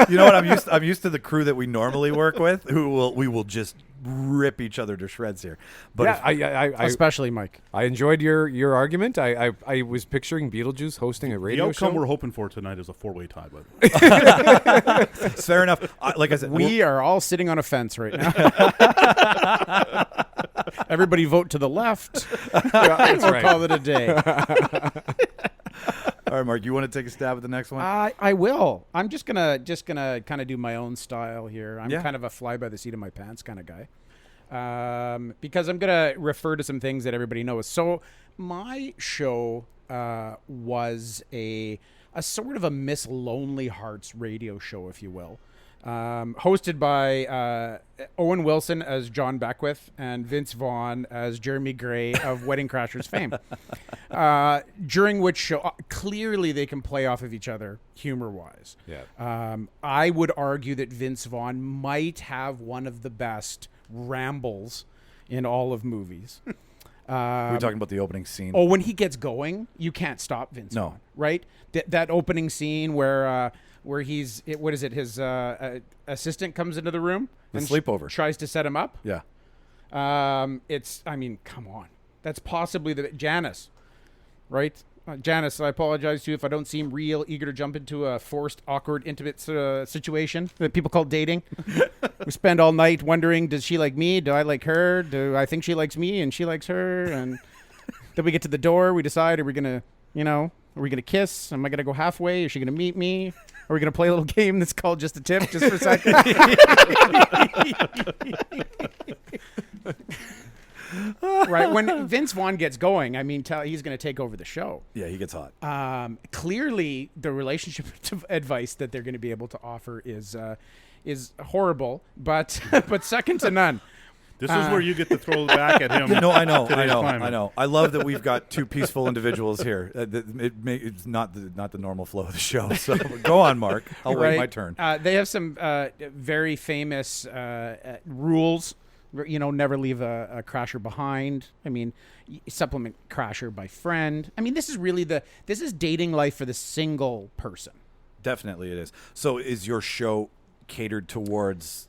You know what? I'm used to the crew that we normally work with, we will just rip each other to shreds here. But Yeah, I Especially Mike. I enjoyed your argument. I was picturing Beetlejuice hosting a The radio outcome show. we're hoping for tonight is a 4-way tie, by the way. fair enough. Like I said, We are all sitting on a fence right now. Everybody vote to the left. That's We'll right. call it a day. all right, Mark, you want to take a stab at the next one? I will. I'm just gonna kind of do my own style here. I'm Yeah. kind of a fly by the seat of my pants kind of guy, because I'm gonna refer to some things that everybody knows. So my show was a sort of a Miss Lonely Hearts radio show, if you will. Hosted by Owen Wilson as John Beckwith and Vince Vaughn as Jeremy Gray of Wedding Crashers fame. During which show, clearly they can play off of each other humor-wise. Yeah. I would argue that Vince Vaughn might have one of the best rambles in all of movies. We're talking about the opening scene. Oh, when he gets going, you can't stop Vince No. Vaughn, right? That opening scene where he's what is it? His assistant comes into the room The and sleepover. tries to set him up. Yeah. I mean, come on, that's possibly Janice, right? Janice, I apologize to you if I don't seem real eager to jump into a forced, awkward, intimate situation that people call dating. We spend all night wondering, does she like me? Do I like her? Do I think she likes me and she likes her? And then we get to the door. We decide, are we going to kiss? Am I going to go halfway? Is she going to meet me? Are we going to play a little game that's called Just a Tip, just for a second? Right. When Vince Vaughn gets going, I mean, he's going to take over the show. Yeah, he gets hot. Clearly, the relationship advice that they're going to be able to offer is horrible, but second to none. This is where you get to throw back at him. No, I know. today's climate. I love that we've got two peaceful individuals here. It's not the normal flow of the show. So go on, Mark. I'll wait my turn. They have some very famous rules. Never leave a crasher behind. I mean, supplement crasher by friend. I mean, this is dating life for the single person. Definitely it is. So is your show catered towards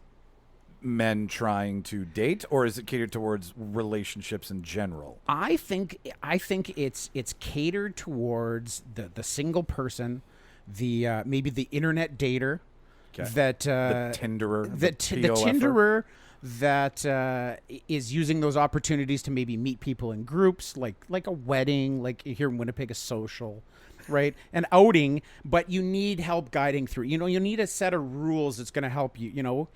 men trying to date, or is it catered towards relationships in general? I think it's catered towards the single person, the maybe the internet dater, Okay. that The Tinderer, the POFer. Tinderer that is using those opportunities to maybe meet people in groups, like a wedding, like here in Winnipeg, a social, right? An outing, but you need help guiding through. You need a set of rules that's going to help you.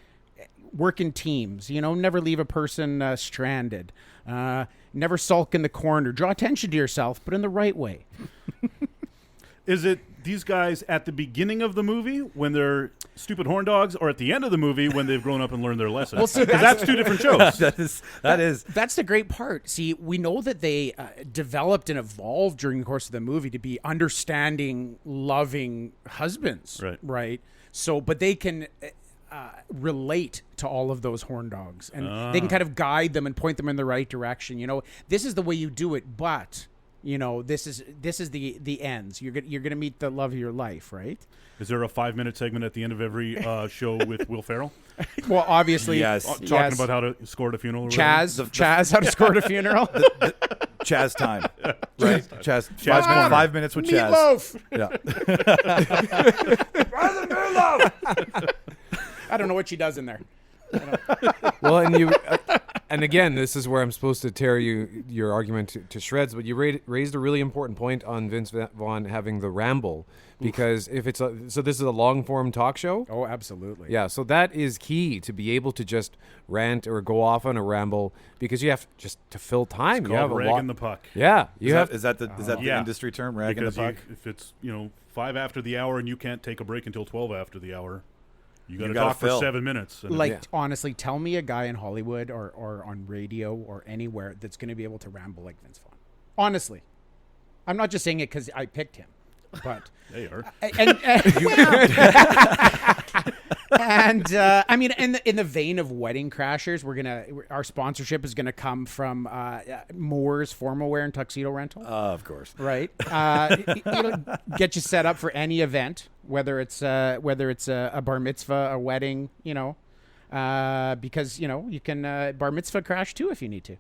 Work in teams. Never leave a person stranded. Never sulk in the corner. Draw attention to yourself, but in the right way. Is it these guys at the beginning of the movie when they're stupid horn dogs, or at the end of the movie when they've grown up and learned their lesson? Well, see, because that's two different shows. that is. That's the great part. See, we know that they developed and evolved during the course of the movie to be understanding, loving husbands. Right. So, but they can relate to all of those horn dogs, and they can kind of guide them and point them in the right direction. This is the way you do it, but this is the ends. You're gonna meet the love of your life, right? Is there a 5-minute segment at the end of every show with Will Ferrell? Well, obviously, Yes. Talking about how to score at a funeral? Or Chaz, how to score at a funeral. Chaz time, right? Chaz 5 minutes with Chaz. Meatloaf. Yeah. I don't know what she does in there. Well, and again, this is where I'm supposed to tear your argument to shreds. But you raised a really important point on Vince Vaughn having the ramble, because if it's so this is a long form talk show. Oh, absolutely. Yeah, so that is key, to be able to just rant or go off on a ramble, because you have just to fill time. It's You have called a ragging lot. the puck. Yeah, Is that the Yeah. industry term, ragging the Because puck? if it's 5 after the hour and you can't take a break until 12 after the hour, you got to gotta talk for fill. 7 minutes. And Like, Yeah. honestly, tell me a guy in Hollywood or on radio or anywhere that's going to be able to ramble like Vince Vaughn. Honestly. I'm not just saying it because I picked him. but They are. I mean, in the vein of Wedding Crashers, our sponsorship is gonna come from Moore's Formal Wear and Tuxedo Rental. Of course. Right. It'll get you set up for any event, whether it's a bar mitzvah, a wedding, because you can bar mitzvah crash too if you need to.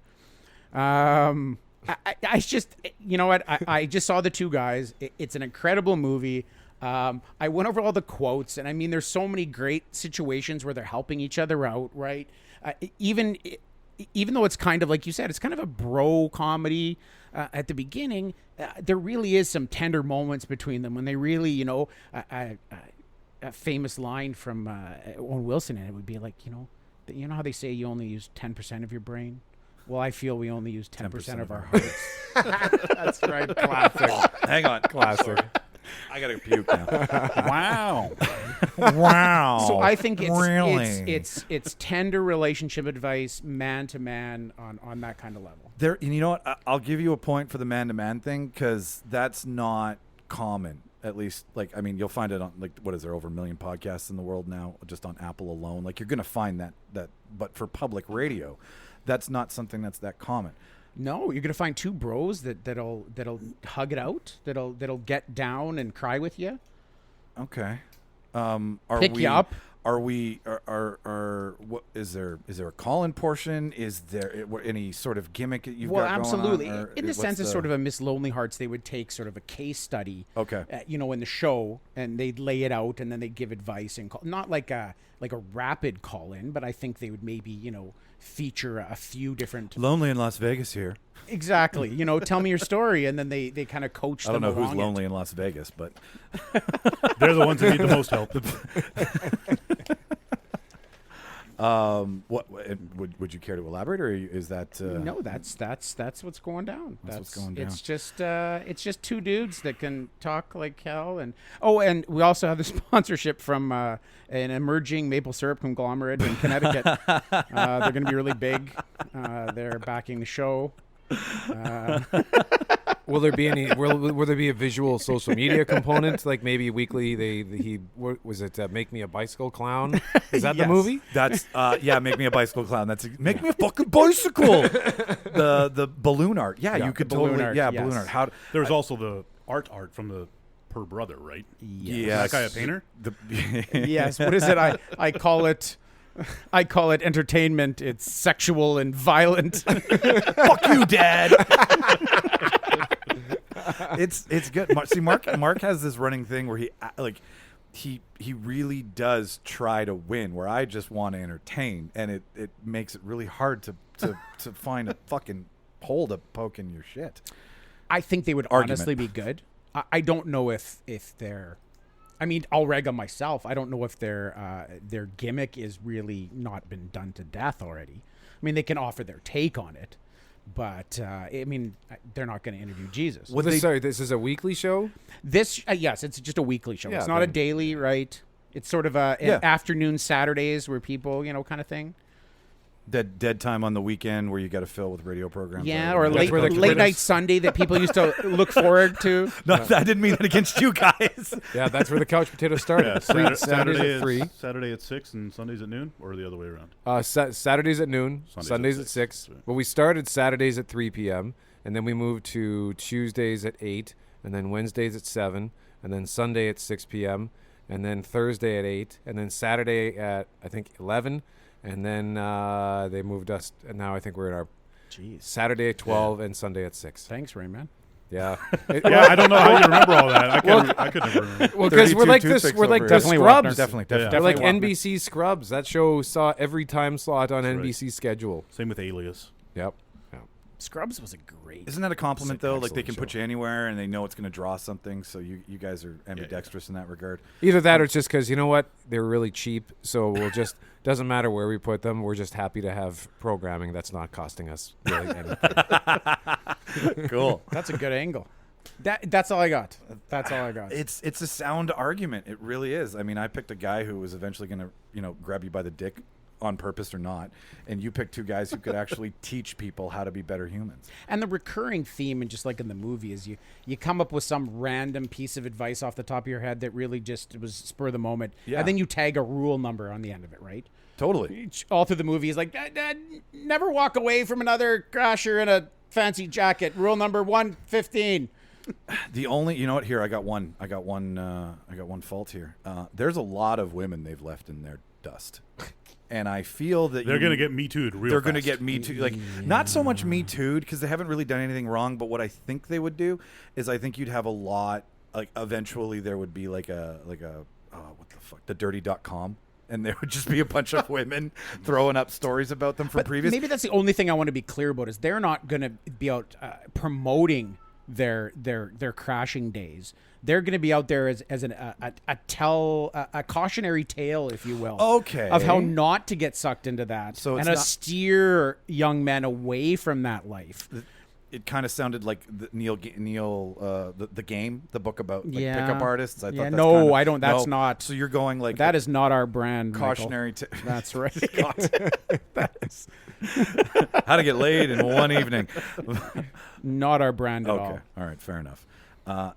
I just, you know what? I just saw The Two Guys. It's an incredible movie. I went over all the quotes, and I mean, there's so many great situations where they're helping each other out, right? Even though it's kind of, like you said, it's kind of a bro comedy at the beginning, there really is some tender moments between them when they really, a famous line from Owen Wilson, and it would be like, you know how they say you only use 10% of your brain? Well, I feel we only use 10% of our hearts. That's right. Classic. Hang on. Classic. I gotta puke now. Wow. Wow. So I think really? it's tender relationship advice, man to man, on that kind of level. There, and you know what? I'll give you a point for the man-to-man thing, because that's not common. At least, you'll find it on, what is there, over 1 million podcasts in the world now, just on Apple alone. You're gonna find that, but for public radio, that's not something that's that common. No, you're gonna find two bros that'll hug it out, that'll get down and cry with you. Okay. Pick you up. Are we? What is there? Is there a call-in portion? Is there any sort of gimmick that you've got going on? Well, absolutely. Or in the sense of sort of a Miss Lonely Hearts, they would take sort of a case study. Okay. In the show, and they'd lay it out, and then they'd give advice and not like a rapid call-in, but I think they would maybe feature a few different. Lonely in Las Vegas here. Exactly. Tell me your story, and then they kind of coach them. I don't know who's along lonely in Las Vegas, but They're the ones that need the most help. What would you care to elaborate, or is that? No, that's what's going down. That's what's going down. It's just two dudes that can talk like hell, and we also have the sponsorship from an emerging maple syrup conglomerate in Connecticut. They're going to be really big. They're backing the show. Will there be any? Will there be a visual social media component? Like maybe weekly, was it Make Me a Bicycle Clown? Is that the movie? That's Make Me a Bicycle Clown. That's Make Me a fucking bicycle. The balloon art. Yeah, you could balloon totally. art, Yeah, yes. balloon art. How? There was also the art from the Per Brother, right? Yeah. Is that guy a painter? Yes. What is it? I call it. I call it entertainment. It's sexual and violent. Fuck you, Dad. It's good. Mark has this running thing where he really does try to win, where I just want to entertain, and it makes it really hard to find a fucking hole to poke in your shit. I think they would honestly be good. I don't know if they're. I mean, I'll rag on myself. I don't know if their gimmick is really not been done to death already. I mean, they can offer their take on it, but I mean, they're not going to interview Jesus. Sorry, this is a weekly show? This, yes, it's just a weekly show. Yeah, it's not a daily, right? It's sort of an afternoon Saturdays where people, kind of thing. Dead time on the weekend where you got to fill with radio programs. Yeah, or late night Sunday that people used to look forward to. No, I didn't mean that against you guys. Yeah, that's where the couch potatoes started. Yeah, Saturdays at 3. Saturday at 6 and Sundays at noon, or the other way around? Saturdays at noon, Sundays at 6. Right. Well, we started Saturdays at 3 p.m., and then we moved to Tuesdays at 8, and then Wednesdays at 7, and then Sunday at 6 p.m., and then Thursday at 8, and then Saturday at, I think, 11, and then they moved us, and now I think we're in our Saturday at 12 and Sunday at 6. Thanks, Rayman. Yeah. I don't know how you remember all that. I could never remember. Well, because we're like the Scrubs. Definitely. They're like NBC Scrubs. That show saw every time slot on NBC schedule. Same with Alias. Yep. Scrubs was a great. Isn't that a compliment, though? Like, they can excellent put you anywhere, and they know it's going to draw something, so you guys are ambidextrous in that regard. Either that or it's just because, you know what? They were really cheap, so we'll just, doesn't matter where we put them. We're just happy to have programming that's not costing us really anything. Cool. That's a good angle. That's all I got. That's all I got. It's a sound argument. It really is. I mean, I picked a guy who was eventually going to, grab you by the dick on purpose or not, and you pick two guys who could actually teach people how to be better humans. And the recurring theme, and just like in the movie, is you come up with some random piece of advice off the top of your head that really just was spur of the moment, Yeah. and then you tag a rule number on the end of it, right? Totally. All through the movie, he's like, never walk away from another crasher in a fancy jacket. Rule number 115. The only, you know what? Here, I got one fault here. There's a lot of women they've left in their dust. And I feel that They're going to get Me Too'd real they're fast. going to get Me Too, like not so much Me Too'd because they haven't really done anything wrong. But what I think they would do is I think you'd have a lot, like eventually there would be like a what the fuck, the dirty.com. And there would just be a bunch of women throwing up stories about them from previous. Maybe that's the only thing I want to be clear about is they're not going to be out promoting their crashing days. They're going to be out there as a cautionary tale, if you will, Okay. of how not to get sucked into that, So it's and not- steer young men away from that life. It kind of sounded like the the game, the book about like Yeah. pickup artists. I thought Yeah, that's no, kinda- I don't- that's not- So you're going like That is not our brand, Michael. cautionary. That's right. That's How to get laid in one evening. not our brand at Okay. all. All right. Fair enough.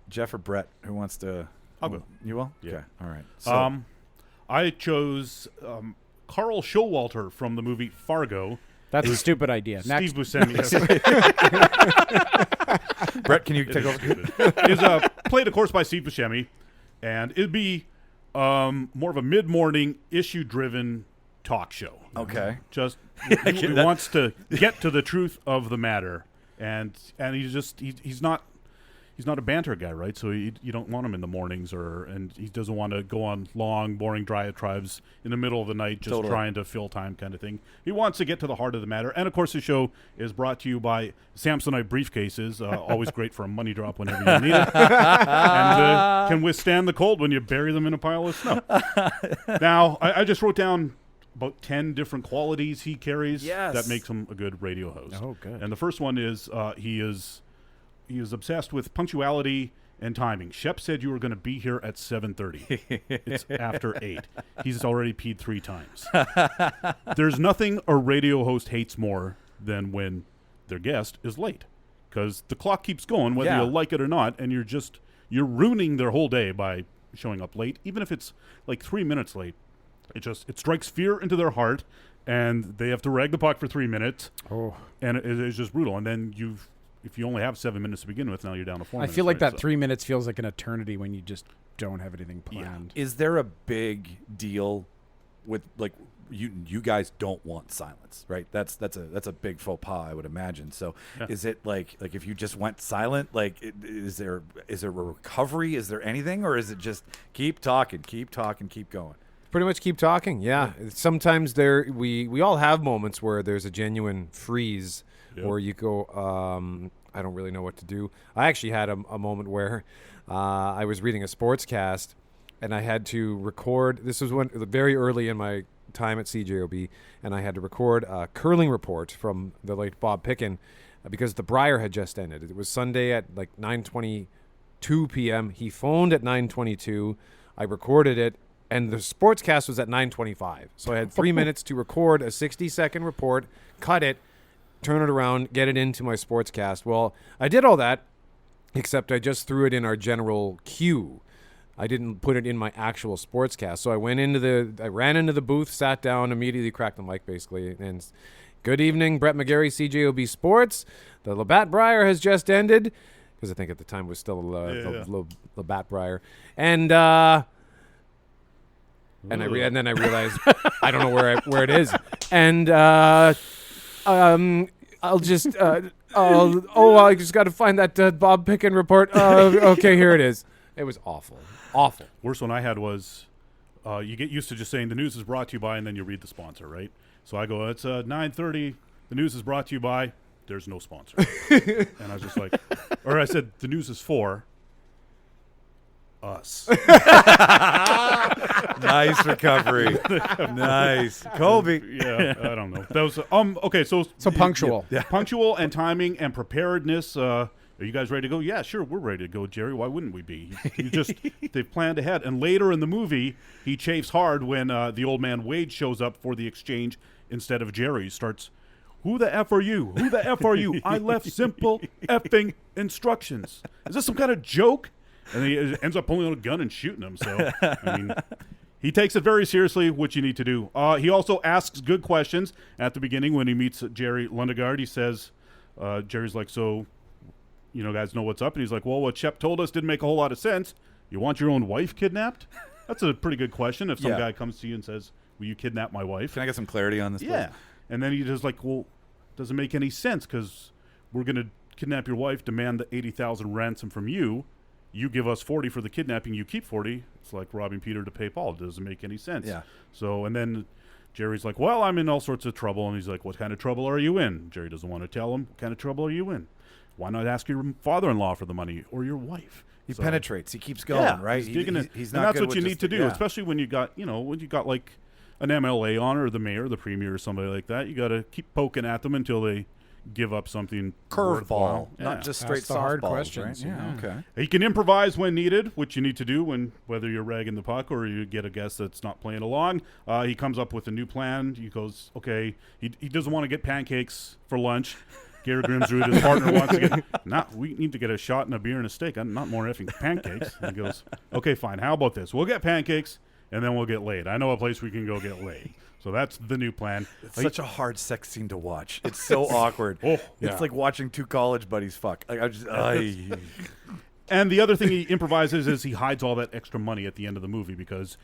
Jeff or Brett, who wants to? I'll go. You will? Yeah. Okay. All right. So, I chose Carl Showalter from the movie Fargo. That's a stupid idea. Next. Steve Buscemi. Brett, can you take over? Is played, of course, by Steve Buscemi, and it'd be more of a mid-morning, issue-driven talk show. Okay. Just he wants to get to the truth of the matter, and he's not a banter guy, right? So you don't want him in the mornings, and he doesn't want to go on long, boring diatribes in the middle of the night, just Totally. trying to fill time, kind of thing. He wants to get to the heart of the matter, and of course, the show is brought to you by Samsonite briefcases, always great for a money drop whenever you need it, and can withstand the cold when you bury them in a pile of snow. Now, I just wrote down about 10 different qualities he carries Yes. that makes him a good radio host. Oh, good. And the first one is he is obsessed with punctuality and timing. Shep said you were going to be here at 7:30. It's after 8. He's already peed 3 times. There's nothing a radio host hates more than when their guest is late, because the clock keeps going whether Yeah. you like it or not, and you're ruining their whole day by showing up late, even if it's like 3 minutes late. It strikes fear into their heart, and they have to rag the puck for 3 minutes. Oh. And it's just brutal. And then if you only have 7 minutes to begin with, now you're down to 4 I minutes. feel like right? that 3 minutes feels like an eternity when you just don't have anything planned. Is there a big deal with like you guys don't want silence, right? That's a big faux pas, I would imagine. So Yeah. is it like if you just went silent, like is there a recovery? Is there anything, or is it just keep talking, keep going? Pretty much keep talking. Yeah. Sometimes we all have moments where there's a genuine freeze, Yep. or you go, I don't really know what to do. I actually had a moment where I was reading a sportscast, and I had to record. This was very early in my time at CJOB, and I had to record a curling report from the late Bob Pickin because the Brier had just ended. It was Sunday at like 9:22 p.m. He phoned at 9:22. I recorded it. And the sportscast was at 9:25. So I had 3 minutes to record a 60-second report, cut it, turn it around, get it into my sportscast. Well, I did all that, except I just threw it in our general queue. I didn't put it in my actual sportscast. So I ran into the booth, sat down, immediately cracked the mic, basically. And good evening, Brett Mcgarry, CJOB Sports. The Labatt Brier has just ended, because I think at the time it was still the Labatt Brier. And and then I realized I don't know where it is, and I'll just I just got to find that Bob Pickin report. Okay, here it is. It was awful. Worst one I had was you get used to just saying the news is brought to you by, and then you read the sponsor, right? So I go, it's 9:30. The news is brought to you by. There's no sponsor. And I was just like, or I said the news is for us. Nice recovery. Nice. Colby. Yeah, I don't know. That was okay. So So punctual. punctual and timing and preparedness. Are you guys ready to go? Yeah, sure, we're ready to go, Jerry. Why wouldn't we be? They've planned ahead. And later in the movie, he chafes hard when the old man Wade shows up for the exchange instead of Jerry. He starts, who the F are you? Who the F are you? I left simple effing instructions. Is this some kind of joke? And he ends up pulling out a gun and shooting him. So, I mean, he takes it very seriously, which you need to do. He also asks good questions at the beginning when he meets Jerry Lundegaard. He says, Jerry's like, so, you know, guys know what's up? And he's like, well, what Shep told us didn't make a whole lot of sense. You want your own wife kidnapped? That's a pretty good question if some guy comes to you and says, will you kidnap my wife? Can I get some clarity on this, Yeah. please? And then he just like, well, doesn't make any sense because we're going to kidnap your wife, demand the $80,000 ransom from you. You give us 40 for the kidnapping, you keep 40. It's like robbing Peter to pay Paul. It doesn't make any sense. Yeah. So, and then Jerry's like, well, I'm in all sorts of trouble. And he's like, what kind of trouble are you in? Jerry doesn't want to tell him. What kind of trouble are you in? Why not ask your father-in-law for the money or your wife? He penetrates. He keeps going, Yeah, right? He's digging it. He's and not that's good what you with need to just- do, yeah. especially when you got, when you got like an MLA on or the mayor, the premier or somebody like that. You got to keep poking at them until they give up something Curveball, worthwhile. not Yeah. just straight Ask the hard softballs, questions, right? yeah. Okay. He can improvise when needed, which you need to do when whether you're ragging the puck or you get a guest that's not playing along. He comes up with a new plan. He goes, okay, he doesn't want to get pancakes for lunch. Gary Grimsrud, his partner, wants to get, we need to get a shot and a beer and a steak. Not more effing pancakes. And he goes, okay, fine. How about this? We'll get pancakes and then we'll get laid. I know a place we can go get laid. So that's the new plan. It's such a hard sex scene to watch. It's so awkward. Oh, It's yeah. like watching two college buddies fuck. Like I just, And the other thing he improvises is he hides all that extra money at the end of the movie because,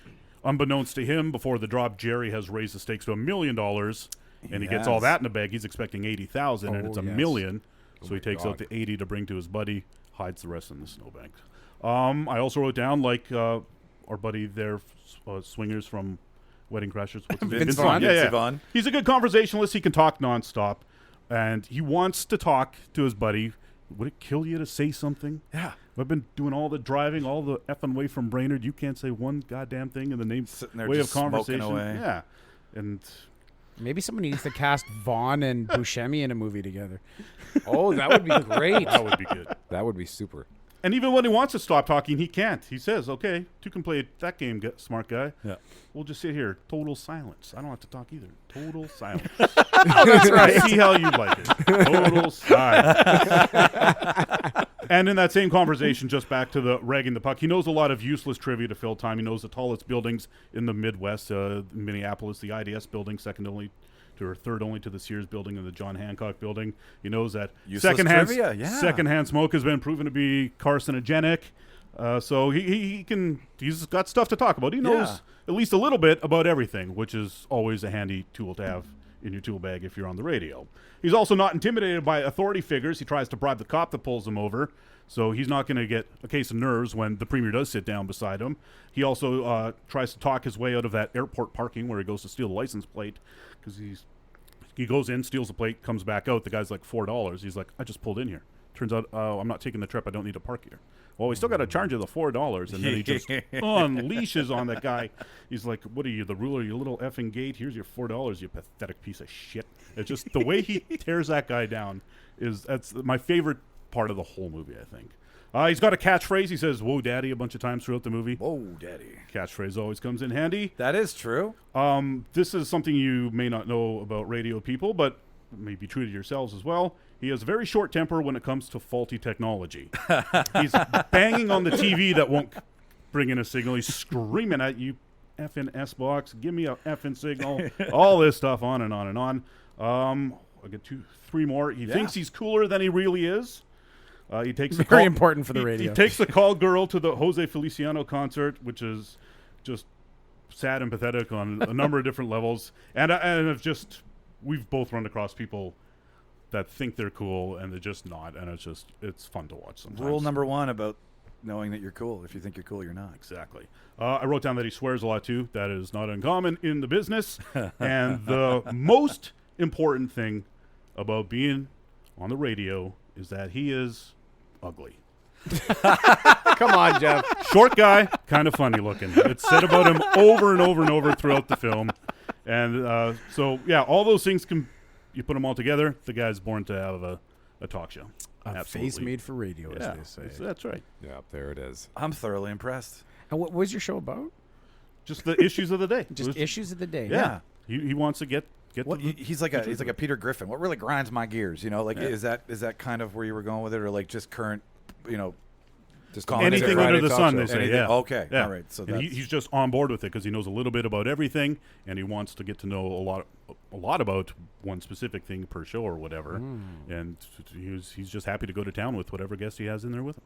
unbeknownst to him, before the drop, Jerry has raised the stakes to $1 million, and he gets all Yes. that in a bag. He's expecting $80,000, and it's $1 million. So he takes out God. the 80 to bring to his buddy, hides the rest in the snowbank. I also wrote down our buddy there, Swingers from Wedding Crashers. What's his name? Vince Vaughn? Yeah, Vince yeah. Vaughn. He's a good conversationalist. He can talk nonstop, and he wants to talk to his buddy. Would it kill you to say something? yeah. I've been doing all the driving, all the effing way from Brainerd. You can't say one goddamn thing in the name Sitting there way of just smoking conversation. away. Yeah, and Maybe someone needs to cast Vaughn and Buscemi in a movie together. Oh, that would be great. that would be good. That would be super. And even when he wants to stop talking, he can't. He says, "Okay, you can play that game, smart guy. Yeah. We'll just sit here, total silence. I don't have to talk either. Total silence. That's right. See how you like it. Total silence." And in that same conversation, just back to the ragging the puck, he knows a lot of useless trivia to fill time. He knows the tallest buildings in the Midwest, Minneapolis, the IDS building, third only to the Sears building and the John Hancock building. He knows that Useless trivia, yeah. secondhand smoke has been proven to be carcinogenic. So he's got stuff to talk about. He knows at least a little bit about everything, which is always a handy tool to have in your tool bag if you're on the radio. He's also not intimidated by authority figures. He tries to bribe the cop that pulls him over, so he's not going to get a case of nerves when the premier does sit down beside him. He also tries to talk his way out of that airport parking where he goes to steal the license plate because he goes in, steals the plate, comes back out. The guy's like $4. He's like, I just pulled in here. Turns out I'm not taking the trip. I don't need to park here. Well, we still got to charge you the $4, and then he just unleashes on that guy. He's like, "What are you, the ruler? You little effing gate? Here's your $4, you pathetic piece of shit." It's just the way he tears that guy down that's my favorite part of the whole movie. I think he's got a catchphrase. He says, "Whoa, daddy," a bunch of times throughout the movie. Whoa, daddy. Catchphrase always comes in handy. That is true. This is something you may not know about radio people, but may be true to yourselves as well. He has a very short temper when it comes to faulty technology. He's banging on the TV that won't bring in a signal. He's screaming at you, effing S-Box, give me a effing signal, all this stuff, on and on and on. I'll get three more. He thinks he's cooler than he really is. He takes Very important for the he radio. takes the call girl to the Jose Feliciano concert, which is just sad and pathetic on a number of different levels. And we've both run across people that think they're cool and they're just not, and it's fun to watch sometimes. Rule number one about knowing that you're cool. If you think you're cool, you're not. Exactly. I wrote down that he swears a lot too. That is not uncommon in the business. And the most important thing about being on the radio is that he is ugly. Come on, Jeff. Short guy, kind of funny looking. It's said about him over and over and over throughout the film. And so, yeah, all those things you put them all together, the guy's born to have a talk show. A Absolutely. face made for radio, Yeah, as they say. that's right. Yeah, there it is. I'm thoroughly impressed. And what was your show about? Just the issues of the day. Just It was- issues of the day. Yeah. He wants to get What, to the, he's like a Peter Griffin. What really grinds my gears? You know, like is that kind of where you were going with it, or like just current, you know, Just Comedy anything Friday under the talk sun. show. They say, Anything- yeah. okay, Yeah. all right, so And that's- he's just on board with it because he knows a little bit about everything, and he wants to get to know a lot about one specific thing per show or whatever. And he's just happy to go to town with whatever guest he has in there with him.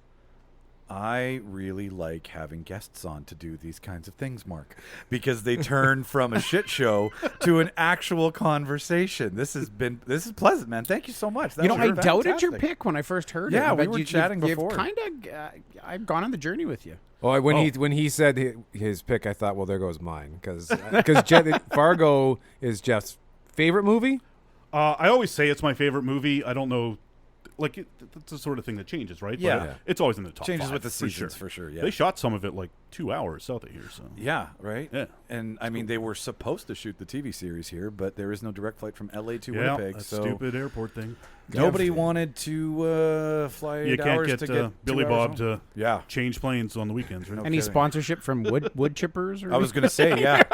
I really like having guests on to do these kinds of things, Mark, because they turn from a shit show to an actual conversation. This is pleasant, man. Thank you so much. That You know, was I doubted your fantastic. pick when I first heard Yeah, it. we but were chatting before. You've kind of, I've gone on the journey with you. Oh, when he said his pick, I thought, well, there goes mine, because Fargo is Jeff's favorite movie. I always say it's my favorite movie. I don't know. Like, it's the sort of thing that changes, right? Yeah. But Yeah. it's always in the top Changes 5, with the for seasons, sure. for sure, yeah. They shot some of it like 2 hours south of here, so. Yeah, right. Yeah. And I mean, they were supposed to shoot the TV series here, but there is no direct flight from LA to Yeah, Winnipeg, that so stupid airport thing. nobody wanted to fly 8 You can't hours get to get Billy 2 hours Bob home. to Yeah. change planes on the weekends, right? Any kidding. sponsorship from wood chippers? Or I was going to say, yeah.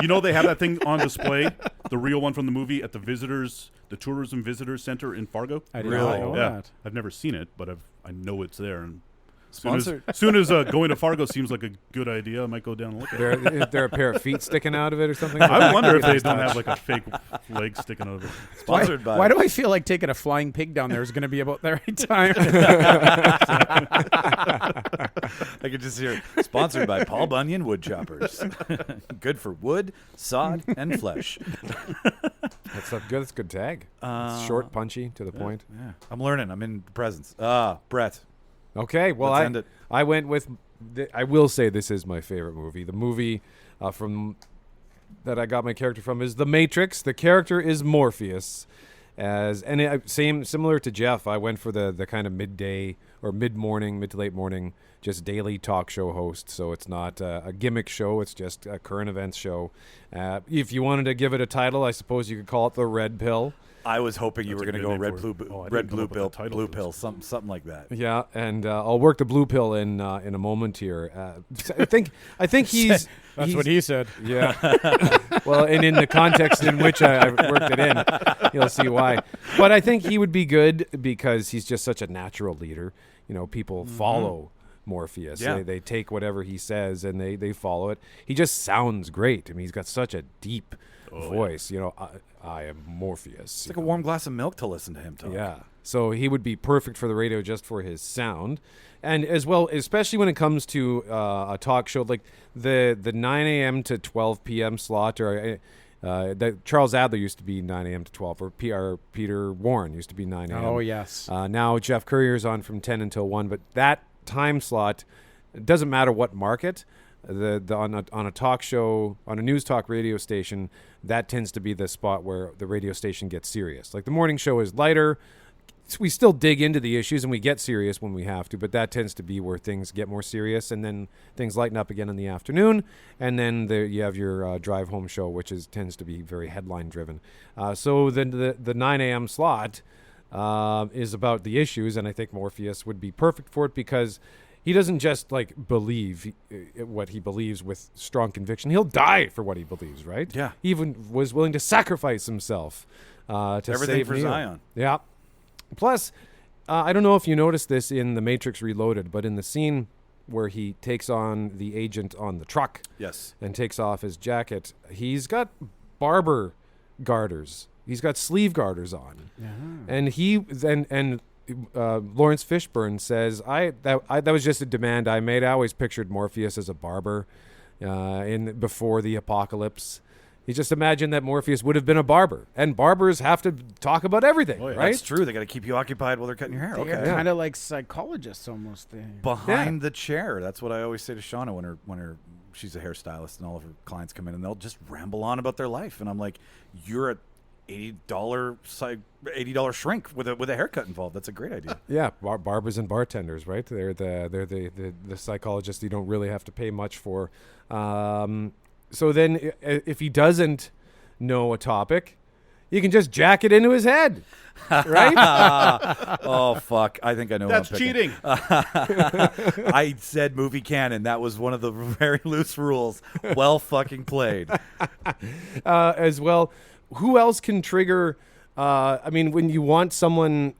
You know they have that thing on display, the real one from the movie at the Tourism Visitors Center in Fargo. I did Really? not know Yeah, that. I've never seen it, but I know it's there. And Sponsored. soon as going to Fargo seems like a good idea, I might go down and look at it. Is there a pair of feet sticking out of it or something? I wonder if they don't have like a fake leg sticking out of it. Sponsored by. Why do I feel like taking a flying pig down there is going to be about the right time? I could just hear sponsored by Paul Bunyan Wood Choppers. Good for wood, sod, and flesh. That's a good. That's a good tag. It's short, punchy, to the point. Yeah, I'm learning. I'm in the presence. Brett. Okay, well, Let's end it. I went with. I will say this is my favorite movie. The movie from that I got my character from is The Matrix. The character is Morpheus. Similar to Jeff, I went for the kind of midday or mid-morning, mid to late morning, just daily talk show host. So it's not a gimmick show; it's just a current events show. If you wanted to give it a title, I suppose you could call it The Red Pill. I was hoping you That's were a going to good go name red for it. blue Oh, I red didn't come blue up with pill a title blue for this. pill something like that. Yeah, and I'll work the blue pill in a moment here. I think he's. That's he's- what he said. Yeah. Well, and in the context in which I worked it in, you'll see why. But I think he would be good because he's just such a natural leader. You know, people follow Morpheus. Yeah. They take whatever he says and they follow it. He just sounds great. I mean, he's got such a deep voice. You know, I am Morpheus. It's like a warm glass of milk to listen to him talk. Yeah. So he would be perfect for the radio just for his sound. And as well, especially when it comes to a talk show like the 9 a.m. to 12 p.m. slot, or that Charles Adler used to be 9 a.m. to 12, or Peter Warren used to be 9 a.m. Oh, yes. Now Jeff Courier's on from 10 until 1, but that time slot, it doesn't matter what market. On a talk show, on a news talk radio station, that tends to be the spot where the radio station gets serious. Like the morning show is lighter. We still dig into the issues and we get serious when we have to, but that tends to be where things get more serious, and then things lighten up again in the afternoon, and then you have your drive home show, which tends to be very headline driven. So then the 9 a.m. slot is about the issues, and I think Morpheus would be perfect for it because he doesn't just like believe what he believes with strong conviction. He'll die for what he believes, right? Yeah. He even was willing to sacrifice himself to Everything save for Neo. Zion. Yeah. Plus, I don't know if you noticed this in The Matrix Reloaded, but in the scene where he takes on the agent on the truck Yes. and takes off his jacket, he's got barber garters. He's got sleeve garters on. And Lawrence Fishburne says, that was just a demand I made. I always pictured Morpheus as a barber before the apocalypse. You just imagine that Morpheus would have been a barber, and barbers have to talk about everything, Oh, yeah. right? That's true. They got to keep you occupied while they're cutting your hair. They're Okay. kind of like psychologists almost. Behind the chair. That's what I always say to Shauna when her she's a hairstylist and all of her clients come in and they'll just ramble on about their life, and I'm like, you're a $80 shrink with a haircut involved. That's a great idea. Yeah, barbers and bartenders, right? They're the psychologists you don't really have to pay much for. So then, if he doesn't know a topic, You can just jack it into his head, right? Oh fuck! I think I know. That's what I'm picking. cheating. I said movie canon. That was one of the very loose rules. Well fucking played. As well, who else can trigger? I mean, when you want someone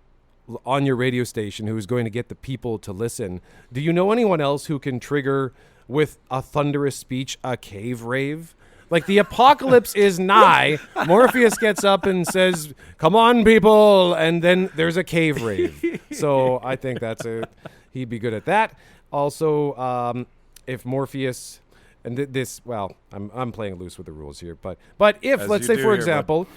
on your radio station who's going to get the people to listen, do you know anyone else who can trigger with a thunderous speech a cave rave? Like the apocalypse is nigh. Morpheus gets up and says, "Come on, people," and then there's a cave rave. So I think he'd be good at that. Also, if Morpheus and I'm playing loose with the rules here, but if As let's you say do for here, example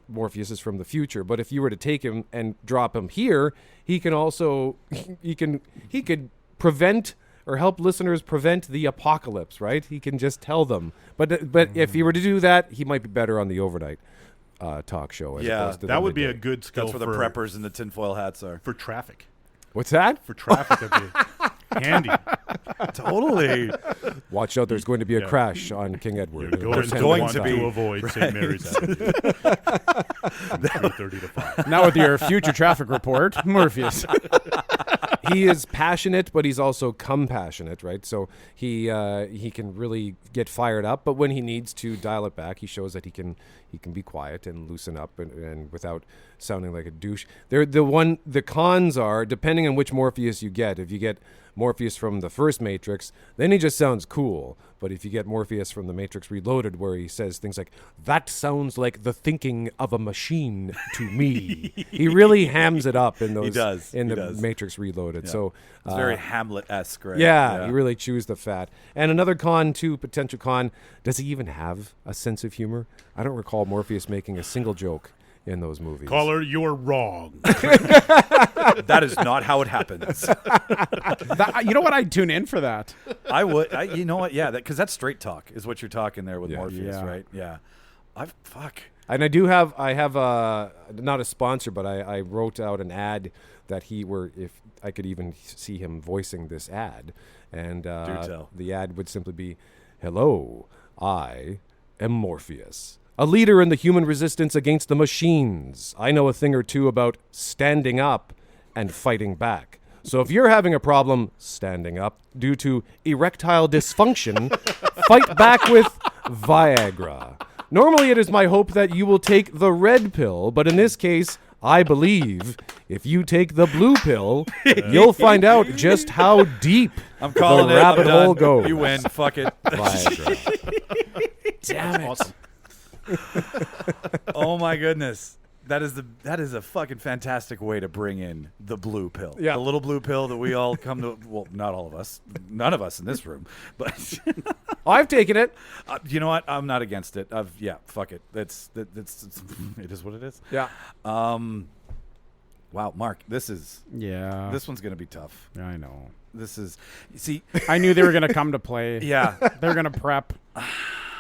Morpheus is from the future, but if you were to take him and drop him here, he can also he could prevent or help listeners prevent the apocalypse, right? He can just tell them. But if he were to do that, he might be better on the overnight talk show. As opposed to that the would be a midday. good skill That's where the preppers and the tinfoil hats are. for traffic. What's that? For traffic, that'd be handy. Totally. Watch out! There's going to be a Yeah. crash on King Edward. You're going, going to to be. avoid St. Mary's Avenue. From 3:30 to 5. Now with your future traffic report, Morpheus. He is passionate, but he's also compassionate, right? So he can really get fired up, but when he needs to dial it back, he shows that he can be quiet and loosen up and without sounding like a douche. The cons are, depending on which Morpheus you get. If you get Morpheus from the first Matrix, then he just sounds cool. But if you get Morpheus from the Matrix Reloaded, where he says things like, "That sounds like the thinking of a machine to me," he really hams it up in those. He the does. Matrix Reloaded. Yeah. So It's very Hamlet-esque, right? yeah, you really choose the fat. And another potential con, does he even have a sense of humor? I don't recall Morpheus making a single joke in those movies. Caller, you're wrong. That is not how it happens. You know what? I'd tune in for that. I would. You know what? Yeah, because that's straight talk is what you're talking there with Yeah. Morpheus, Yeah. right? Yeah. Fuck. And I have not a sponsor, but I wrote out an ad that if I could even see him voicing this ad. And tell. the ad would simply be, "Hello, I am Morpheus, a leader in the human resistance against the machines. I know a thing or two about standing up and fighting back. So if you're having a problem standing up due to erectile dysfunction, fight back with Viagra. Normally it is my hope that you will take the red pill, but in this case, I believe if you take the blue pill, you'll find out just how deep I'm calling the it. rabbit I'm hole done. goes. You win. Fuck it. Viagra. Damn it. Awesome. Oh my goodness. That is a fucking fantastic way to bring in the blue pill. Yeah. The little blue pill that we all come to. Well, not all of us. None of us in this room. But I've taken it. you know what? I'm not against it. Fuck it. It is what it is. Yeah. Wow, Mark, this one's gonna be tough. I know. This is, see, I knew they were going to come to play. yeah, They're going to prep.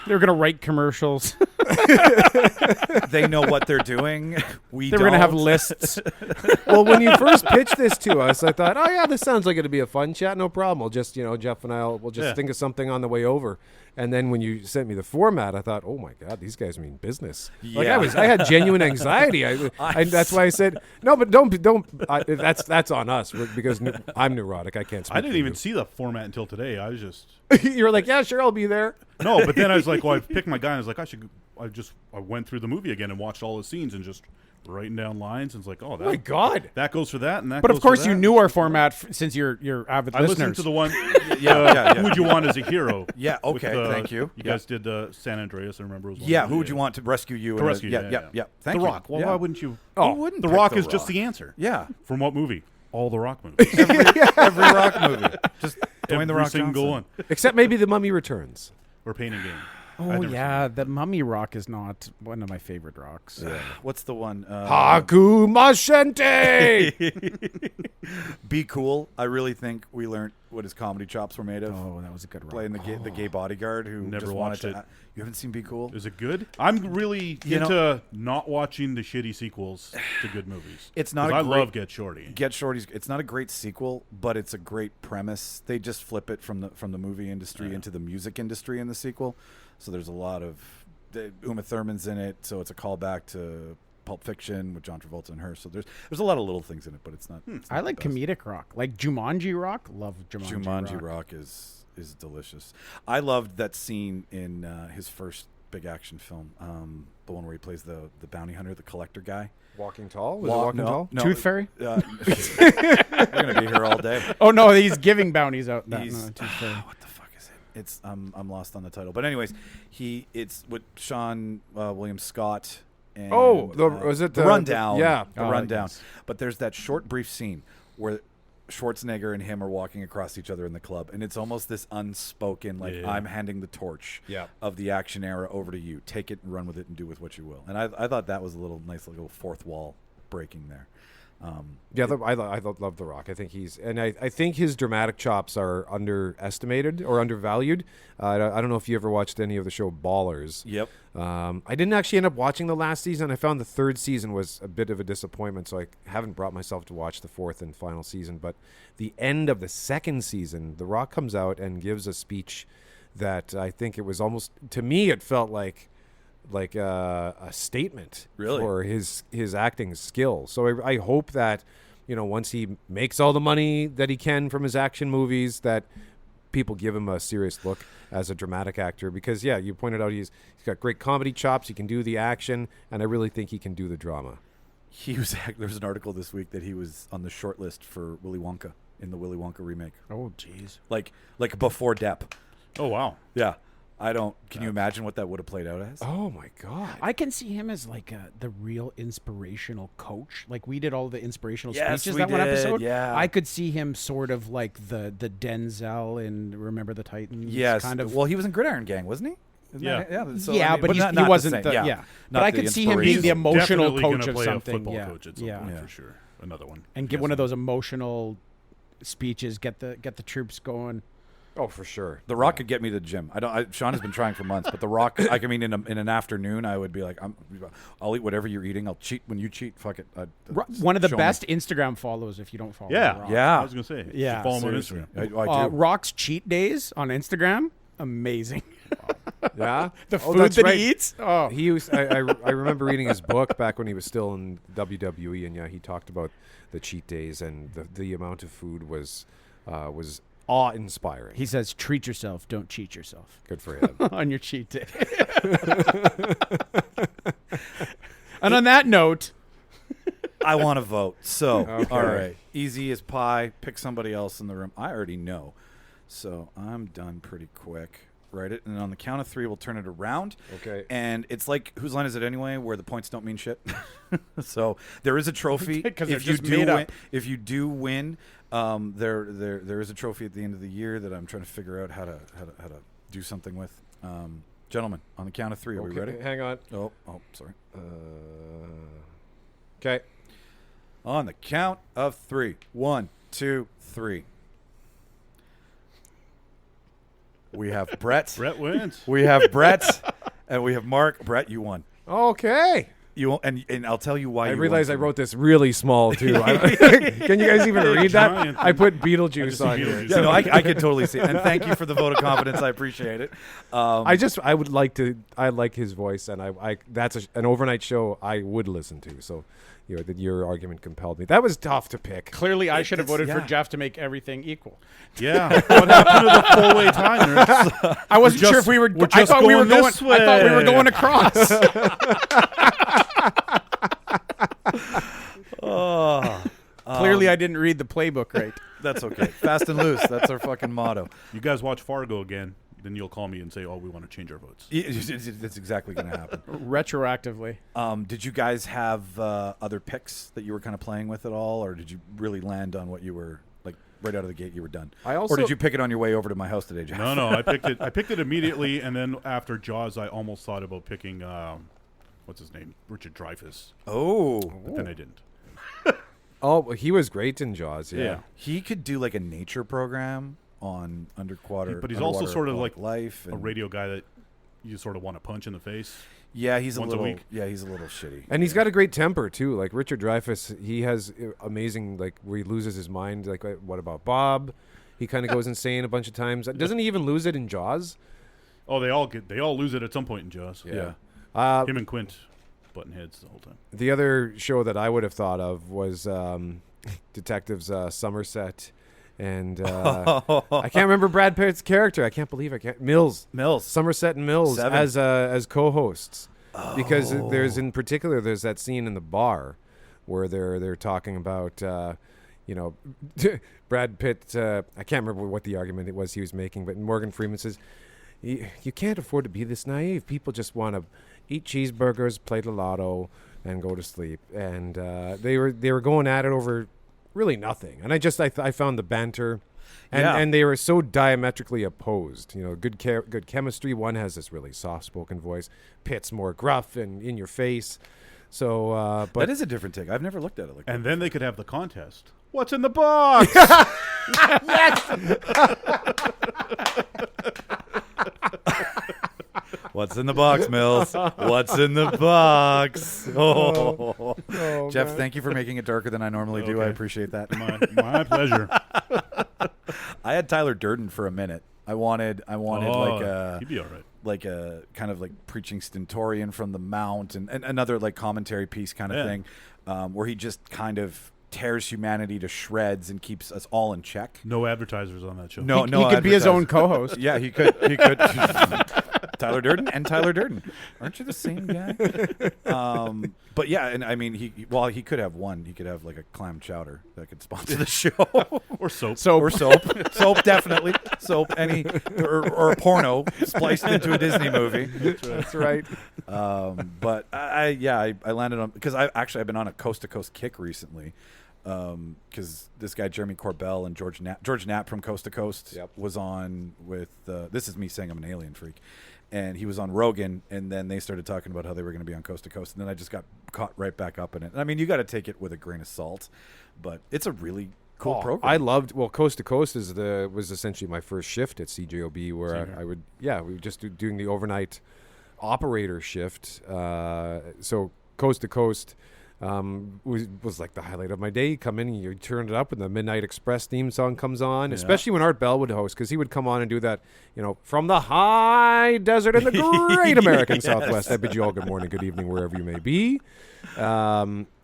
They're going to write commercials. they know what they're doing. They're going to have lists. Well, when you first pitched this to us, I thought, oh yeah, this sounds like it'd be a fun chat. No problem. We'll just, Jeff and we'll just think of something on the way over. And then when you sent me the format, I thought, oh my God, these guys mean business. Like Yeah. I had genuine anxiety. That's why I said no, but don't. That's on us because I'm neurotic. I can't speak. I didn't for even you. see the format until today. I was just You were like, yeah, sure, I'll be there. no, but then I was like, well, I picked my guy. And I was like, I went through the movie again and watched all the scenes and just writing down lines. And it's like, oh, Oh my God. that goes for that, and that. But goes of course, for you that. knew our format since you're avid I listeners. listened to the one. yeah. Who would you want as a hero? Yeah, With okay, thank you. You Yeah. guys did San Andreas. I remember. It was one Yeah, of who them. would you want to rescue you? To rescue? Yeah. Thank The you. Rock. Well, Yeah. why wouldn't you? Who wouldn't The pick Rock The is just Rock? the answer. Yeah, From what movie? All the Rock movies. every Rock movie. Just Dwayne the Every Rock single Johnson. one. Except maybe The Mummy Returns. Or Pain and Gain. I've Oh never yeah, the Mummy Rock is not one of my favorite rocks. What's the one? Haku Mashente. Be Cool. I really think we learned what his comedy chops were made of. Oh, that was a good rock. Playing the gay bodyguard who Never just watched wanted to. it. You haven't seen Be Cool? Is it good? I'm really You know- into not watching the shitty sequels to good movies. It's not 'Cause a I great- love Get Shorty. Get Shorty's. It's not a great sequel, but it's a great premise. They just flip it from the movie industry into the music industry in the sequel. So there's a lot of Uma Thurman's in it, so it's a callback to Pulp Fiction with John Travolta and her. So there's a lot of little things in it, but it's not. It's I not like the best. comedic rock, like Jumanji rock. Love Jumanji rock is delicious. I loved that scene in his first big action film, the one where he plays the bounty hunter, the collector guy. Walking Tall? Was it Walking Tall? No, Tooth Fairy? we're gonna be here all day. Oh no, he's giving bounties out. No, He's- Tooth Fairy. What the fuck is it? It's I'm lost on the title. But anyways, it's with Sean William Scott. And, was it the the Rundown? yeah. the Oh, Rundown. yes. But there's that short, brief scene where Schwarzenegger and him are walking across each other in the club, and it's almost this unspoken, like, Yeah. I'm handing the torch Yeah. of the action era over to you. Take it and run with it and do with what you will. And I thought that was a nice little fourth wall breaking there. I love The Rock. I think I think his dramatic chops are underestimated or undervalued. I don't know if you ever watched any of the show Ballers. Yep. I didn't actually end up watching the last season. I found the third season was a bit of a disappointment, so I haven't brought myself to watch the fourth and final season. But the end of the second season, The Rock comes out and gives a speech that I think it was almost, to me, it felt like a statement Really? for his acting skill. So I hope that, once he makes all the money that he can from his action movies, that people give him a serious look as a dramatic actor. Because you pointed out he's got great comedy chops. He can do the action, and I really think he can do the drama. There was an article this week that he was on the short list for Willy Wonka in the Willy Wonka remake, Oh jeez. like before Depp. Oh wow. Yeah. Can you imagine what that would have played out as? Oh my God! I can see him as like the real inspirational coach. Like we did all the inspirational Yes, speeches we that one did, episode. yeah. I could see him sort of like the Denzel in Remember the Titans. Yes. kind of. Well, he was in Gridiron Gang, wasn't he? Isn't Yeah. that- yeah. So, yeah, I mean, but not he the wasn't same. the Yeah. But Not I the could see him being the inspirational. emotional Definitely coach gonna of play something. a football Yeah, coach at some yeah. point Yeah. for sure. Another one. And give one of those emotional speeches. Get the troops going. Oh, for sure. The Rock could get me to the gym. Sean has been trying for months, but The Rock, in an afternoon, I would be like, I'll eat whatever you're eating. I'll cheat when you cheat. Fuck it. One of the show me. best Instagram follows if you don't follow. Yeah. The Rock. Yeah. I was gonna say. you should Yeah, Follow him on Seriously. Instagram. I do. Rock's cheat days on Instagram, amazing. Yeah, The Oh, food that's that right. he eats. Oh, He was. I remember reading his book back when he was still in WWE, and he talked about the cheat days, and the amount of food was awe-inspiring. he says, treat yourself, don't cheat yourself Good for him. on your cheat day. And on that note, I want to vote. So, Okay. all right. Easy as pie. Pick somebody else in the room. I already know. So I'm done pretty quick. Write it. And on the count of three, we'll turn it around. Okay. And it's like, whose line is it anyway, where the points don't mean shit? So there is a trophy. 'Cause they're if you just do made win, up. if you do win, there is a trophy at the end of the year that I'm trying to figure out how to do something with. Gentlemen, on the count of three, are we ready? Hang on. Oh, sorry. Okay. On the count of three. 1, 2, 3. We have Brett. Brett wins. We have Brett. And we have Mark. Brett, you won. Okay. You and I'll tell you why. I you realize I won. wrote this really small too. Can you guys even read that? Giant. I put I Beetlejuice just see on here. Beetlejuice. Yeah, no, I could totally see it. And thank you for the vote of confidence. I appreciate it. I would like to. I like his voice, and I that's an overnight show I would listen to. So, your argument compelled me. That was tough to pick. clearly I should have voted for yeah. Jeff to make everything equal. Yeah. What happened to the full way timer? I wasn't We're sure just- if we were. we're I just thought we were going going. this I thought we were way. going across. Clearly, I didn't read the playbook right. That's okay. Fast and loose. That's our fucking motto. You guys watch Fargo again, then you'll call me and say, "Oh, we want to change our votes." That's exactly going to happen. Retroactively. Did you guys have other picks that you were kind of playing with at all, or did you really land on what you were like right out of the gate? You were done. I or did you pick it on your way over to my house today, Jeff? No, I picked it. I picked it immediately, and then after Jaws, I almost thought about picking what's his name, Richard Dreyfuss, Oh, but then I didn't. Oh, he was great in Jaws. Yeah. he could do like a nature program on underwater. But he's also underwater sort of aquatic like life. A And radio guy that you sort of want to punch in the face. yeah, he's once a week. he's a little shitty. And he's got a great temper too. Like Richard Dreyfuss, he has amazing like where he loses his mind. Like what about Bob? He kind of goes insane a bunch of times. Doesn't he even lose it in Jaws? Oh, they all lose it at some point in Jaws. Yeah. Him and Quint butting heads the whole time. The other show that I would have thought of was Detectives Somerset. And I can't remember Brad Pitt's character. I can't believe I can't. Mills. Somerset and Mills 7. as co-hosts. Because there's that scene in the bar where they're talking about Brad Pitt. I can't remember what the argument it was he was making, but Morgan Freeman says, "You can't afford to be this naive. People just want to eat cheeseburgers, play the lotto, and go to sleep." And they were going at it over really nothing. And I found the banter, and they were so diametrically opposed. Good chemistry. One has this really soft-spoken voice. Pitt's more gruff and in your face. So, but that is a different take. I've never looked at it like that. And then they could have the contest. What's in the box? What's in the box, Mills? What's in the box? Oh, Jeff, man. thank you for making it darker than I normally do. I Okay. appreciate that. My pleasure. I had Tyler Durden for a minute. I wanted he'd be all right. like a kind of like preaching stentorian from the Mount and another like commentary piece kind of thing, where he just kind of tears humanity to shreds and keeps us all in check. No advertisers on that show. No, He could be his own co-host. Yeah, he could. Tyler Durden and Tyler Durden. Aren't you the same guy? But yeah, and I mean, he could have one. He could have like a clam chowder that could sponsor the show. Or soap. Or soap. Soap, definitely. Soap, or a porno spliced into a Disney movie. That's right. But I landed on, because I've been on a coast to coast kick recently. Because this guy Jeremy Corbell and George Knapp from Coast to Coast was on with this is me saying I'm an alien freak, and he was on Rogan, and then they started talking about how they were going to be on Coast to Coast, and then I just got caught right back up in it. I mean, you got to take it with a grain of salt, but it's a really cool program. I loved Coast to Coast was essentially my first shift at CJOB, where I would we were just doing the overnight operator shift. So Coast to Coast was like the highlight of my day. You come in and you turn it up and the Midnight Express theme song comes on, especially when Art Bell would host, because he would come on and do that, from the high desert in the great American Southwest. I bid you all good morning, good evening, wherever you may be.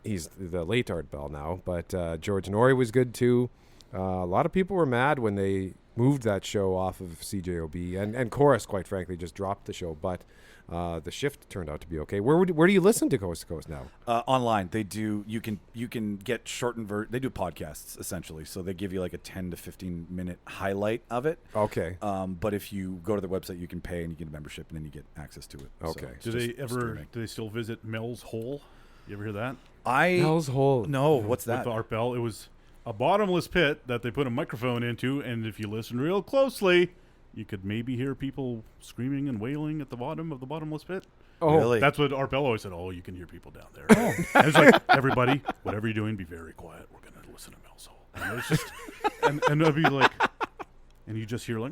He's the late Art Bell now, but George Norrie was good too. A lot of people were mad when they moved that show off of CJOB, and Chorus, quite frankly, just dropped the show, but the shift turned out to be okay. Where do you listen to Coast now? Online, they do. You can get shortened they do podcasts essentially, so they give you like a 10 to 15 minute highlight of it. Okay. But if you go to their website, you can pay and you get a membership, and then you get access to it. Okay. So Do they still visit Mel's Hole? You ever hear that? Mel's Hole. No, what's that? With Art Bell, it was a bottomless pit that they put a microphone into, and if you listen real closely, you could maybe hear people screaming and wailing at the bottom of the bottomless pit. Oh, really? That's what Art Bell always said. Oh, you can hear people down there. And it's like, everybody, whatever you're doing, be very quiet. We're going to listen to Mel's Hole. And it's just, and it'll be like, and you just hear like,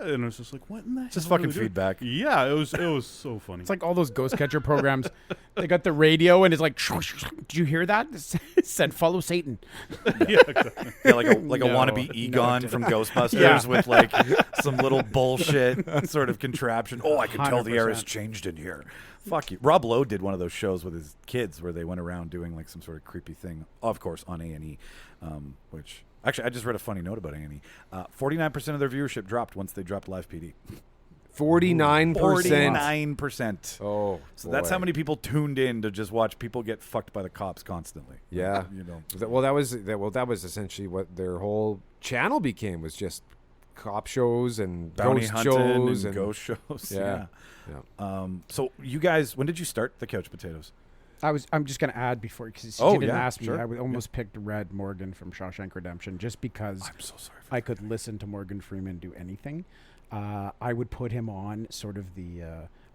and it's just like, what in the hell? Just are fucking they doing? feedback. Yeah, it was so funny. It's like all those ghost catcher programs. They got the radio and it's like, did you hear that? It said follow Satan. Yeah, exactly. Yeah, like a No, wannabe Egon from Ghostbusters with like some little bullshit sort of contraption. Oh, I can tell the air has 100%. changed in here. Fuck you. Rob Lowe did one of those shows with his kids where they went around doing like some sort of creepy thing, of course, on A&E, which actually I just read a funny note about A&E. 49% of their viewership dropped once they dropped Live PD. 49%. 49%. Oh, So that's how many people tuned in to just watch people get fucked by the cops constantly. Yeah. That was essentially what their whole channel became, was just cop shows and Bounty ghost hunting shows and ghost shows. Yeah. So you guys, when did you start the Couch Potatoes? I'm just going to add before, because you didn't ask me. I almost picked Red Morgan from Shawshank Redemption just because I'm so sorry. I could listen to Morgan Freeman do anything. I would put him on sort of the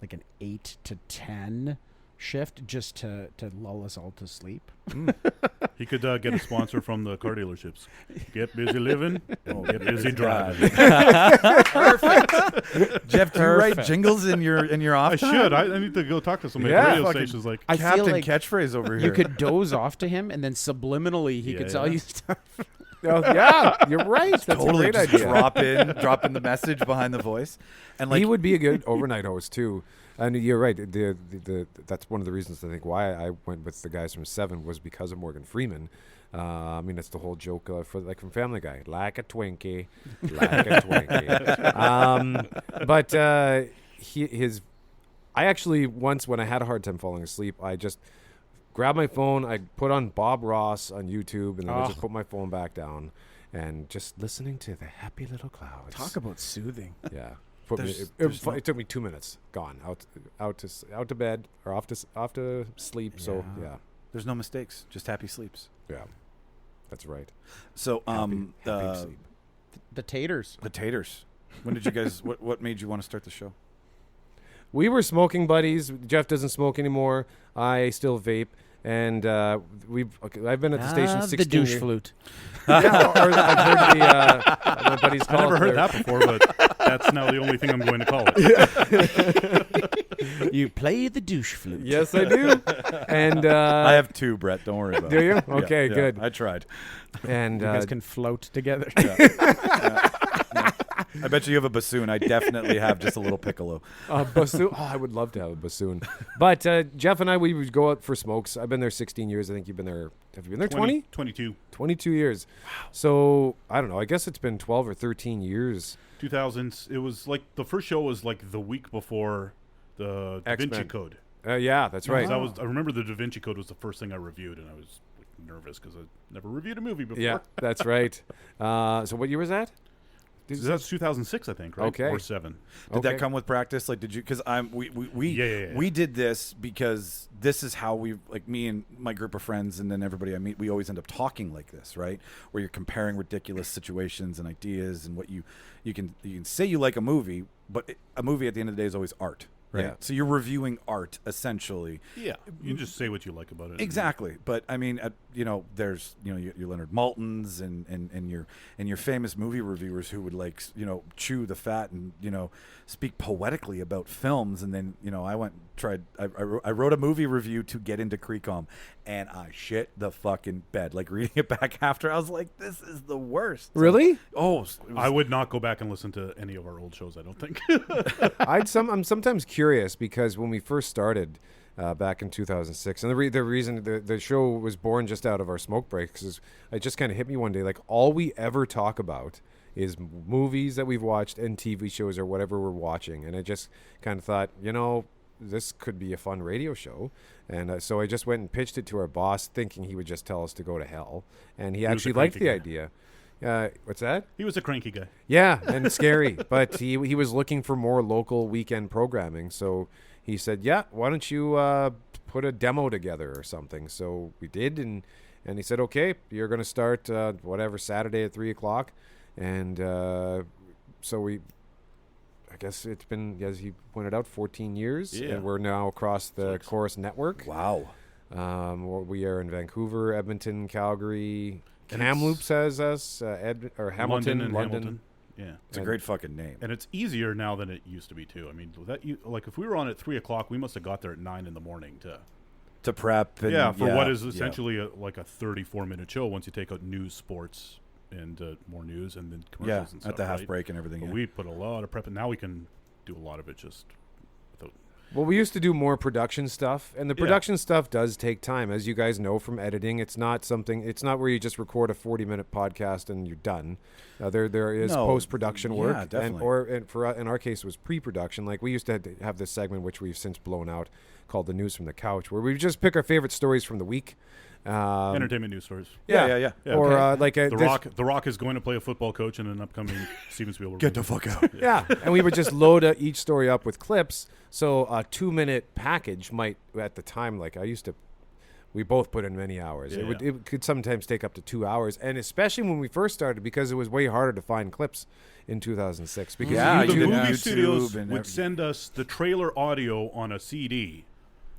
like an 8 to 10 shift just to lull us all to sleep. He could get a sponsor from the car dealerships. Get busy living, get busy God. driving. Perfect. Jeff, do you write jingles in your off I time? should. I need to go talk to somebody Yeah. at radio Fucking stations. Like, I feel Captain like catchphrase over here. you could doze off to him, and then subliminally he could tell you stuff. Oh, yeah, you're right. That's Totally a great just idea. drop in the message behind the voice, and like He would be a good overnight host too. And you're right. That's one of the reasons I think why I went with the guys from Seven was because of Morgan Freeman. I mean, that's the whole joke from Family Guy, like a Twinkie, like a Twinkie. But I actually once when I had a hard time falling asleep, I just grabbed my phone, I put on Bob Ross on YouTube, and then I just put my phone back down and just listening to the happy little clouds. Talk about soothing. Yeah. It took me 2 minutes. Gone out to bed or off to sleep. Yeah. So yeah, there's no mistakes, just happy sleeps. Yeah, that's right. So Happy sleep. The taters. The taters. When did you guys? what made you want to start the show? We were smoking buddies. Jeff doesn't smoke anymore. I still vape. And I've been at the station 16 the douche years. flute. Yeah, I've heard my buddies call I never it heard their- that before, but that's now the only thing I'm going to call it. You play the douche flute. Yes, I do. And I have two, Brett. Don't worry about it. do you? Yeah, Okay, yeah, good. I tried. And You guys can float together. I bet you have a bassoon. I definitely have just a little piccolo. bassoon. Oh, I would love to have a bassoon. But Jeff and I, we would go out for smokes. I've been there 16 years. I think you've been there. Have you been there 20? 22. 22 years. Wow. So I don't know. I guess it's been 12 or 13 years. 2000s. It was like the first show was like the week before the Da Vinci X-Men. Code. Yeah, that's right. I remember the Da Vinci Code was the first thing I reviewed, and I was like, nervous because I never reviewed a movie before. Yeah, that's right. So what year was that? So that's 2006, I think, right? Okay. Or 7. Did that come with practice? Like, did you? Because we did this because this is how we, like, me and my group of friends, and then everybody I meet, we always end up talking like this, right? Where you're comparing ridiculous situations and ideas, and what you can say you like a movie, but a movie at the end of the day is always art. Right. Yeah. So you're reviewing art essentially. Yeah. You can just say what you like about it. Exactly. But I mean, there's your Leonard Maltins and your famous movie reviewers who would chew the fat and speak poetically about films. And then I wrote a movie review to get into Creecom, and I shit the fucking bed. Like, reading it back after, I was like, this is the worst. Really? I would not go back and listen to any of our old shows, I don't think. I'm sometimes curious because when we first started back in 2006, and the reason the show was born just out of our smoke breaks is it just kind of hit me one day, like, all we ever talk about is movies that we've watched and TV shows or whatever we're watching. And I just kind of thought, this could be a fun radio show. And so I just went and pitched it to our boss thinking he would just tell us to go to hell. And he actually liked the idea. What's that? He was a cranky guy. Yeah, and scary. But he was looking for more local weekend programming. So he said, yeah, why don't you put a demo together or something? So we did. And he said, okay, you're going to start Saturday at 3 o'clock. And so I guess it's been, as he pointed out, 14 years. Yeah. And we're now across the Chorus Network. Wow. We are in Vancouver, Edmonton, Calgary. Kamloops has us, Hamilton, London. Yeah. It's a great fucking name. And it's easier now than it used to be, too. I mean, if we were on at 3 o'clock, we must have got there at 9 in the morning to prep. And, for what is essentially a 34-minute show once you take out news, sports, and more news, and then commercials and stuff. At the half break and everything. But we put a lot of prep, and now we can do a lot of it just without. Well, we used to do more production stuff, and the production stuff does take time, as you guys know from editing. It's not where you just record a 40-minute podcast and you're done. There is post-production work, definitely. In our case, it was pre-production. Like, we used to have this segment, which we've since blown out, called the News from the Couch, where we just pick our favorite stories from the week. Entertainment news stories. Yeah. Or The Rock is going to play a football coach in an upcoming Steven Spielberg. Get the fuck out. Yeah, and we would just load each story up with clips. So a 2-minute package might, at the time, like I used to, we both put in many hours. Yeah. It could sometimes take up to 2 hours, and especially when we first started, because it was way harder to find clips in 2006. Because the you did movie YouTube studios and would send us the trailer audio on a CD.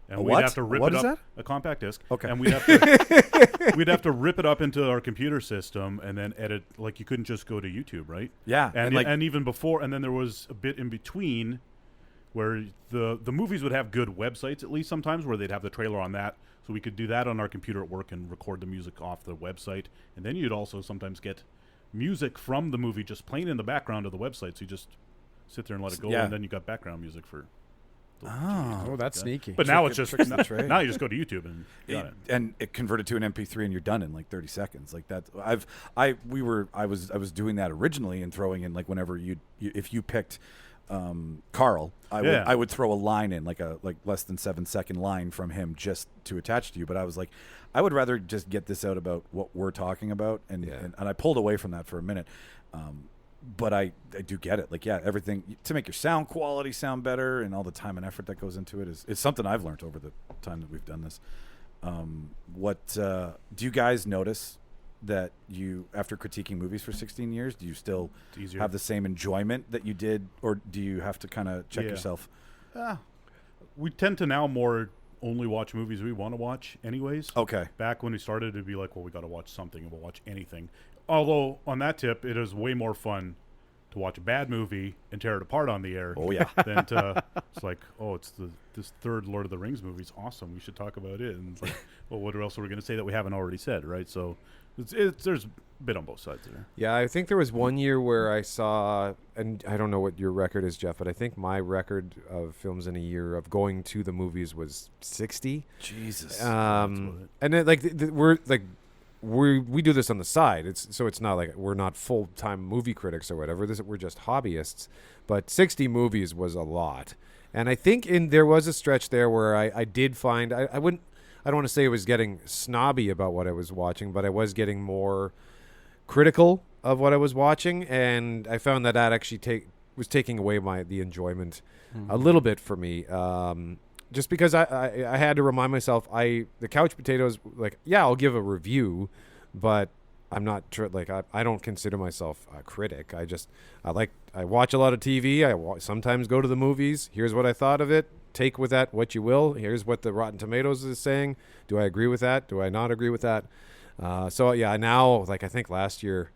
And what? we'd have to rip What it is up, that? a compact disc. Okay. And we'd have to rip it up into our computer system and then edit. Like, you couldn't just go to YouTube, right? Yeah. And even before, and then there was a bit in between where the movies would have good websites at least sometimes, where they'd have the trailer on that, so we could do that on our computer at work and record the music off the website. And then you'd also sometimes get music from the movie just playing in the background of the website, so you just sit there and let it go, Yeah. and then you got background music for. Oh, that's sneaky. But now it's just tricks of the trade. now you just go to YouTube and got it. And it converted to an MP3 and you're done in like 30 seconds. Like that. I was doing that originally and throwing in like whenever if you picked Carl, I would throw a line in like less than 7-second line from him just to attach to you. But I was like, I would rather just get this out about what we're talking about, and I pulled away from that for a minute. But I do get it. Like, yeah, everything to make your sound quality sound better and all the time and effort that goes into it is something I've learned over the time that we've done this. What do you guys notice that you, after critiquing movies for 16 years, do you still have the same enjoyment that you did, or do you have to kind of check yourself? We tend to now more only watch movies we want to watch anyways. Okay. Back when we started, it'd be like, well, we got to watch something, and we'll watch anything. Although, on that tip, it is way more fun to watch a bad movie and tear it apart on the air. Oh, yeah. Than to, it's like, oh, it's this third Lord of the Rings movie. It's awesome. We should talk about it. And it's like, well, what else are we going to say that we haven't already said, right? So there's a bit on both sides there. Yeah, I think there was one year where I saw, and I don't know what your record is, Jeff, but I think my record of films in a year of going to the movies was 60. Jesus. And then we do this on the side. It's not like we're not full-time movie critics or whatever. We're just hobbyists. But 60 movies was a lot. And I think there was a stretch there where I did find I don't want to say I was getting snobby about what I was watching, but I was getting more critical of what I was watching, and I found that actually was taking away the enjoyment a little bit for me. Just because I had to remind myself, the Couch Potatoes, like, yeah, I'll give a review, but I'm not I don't consider myself a critic. I watch a lot of TV. I sometimes go to the movies. Here's what I thought of it. Take with that what you will. Here's what the Rotten Tomatoes is saying. Do I agree with that? Do I not agree with that? So yeah, now, like, I think last year,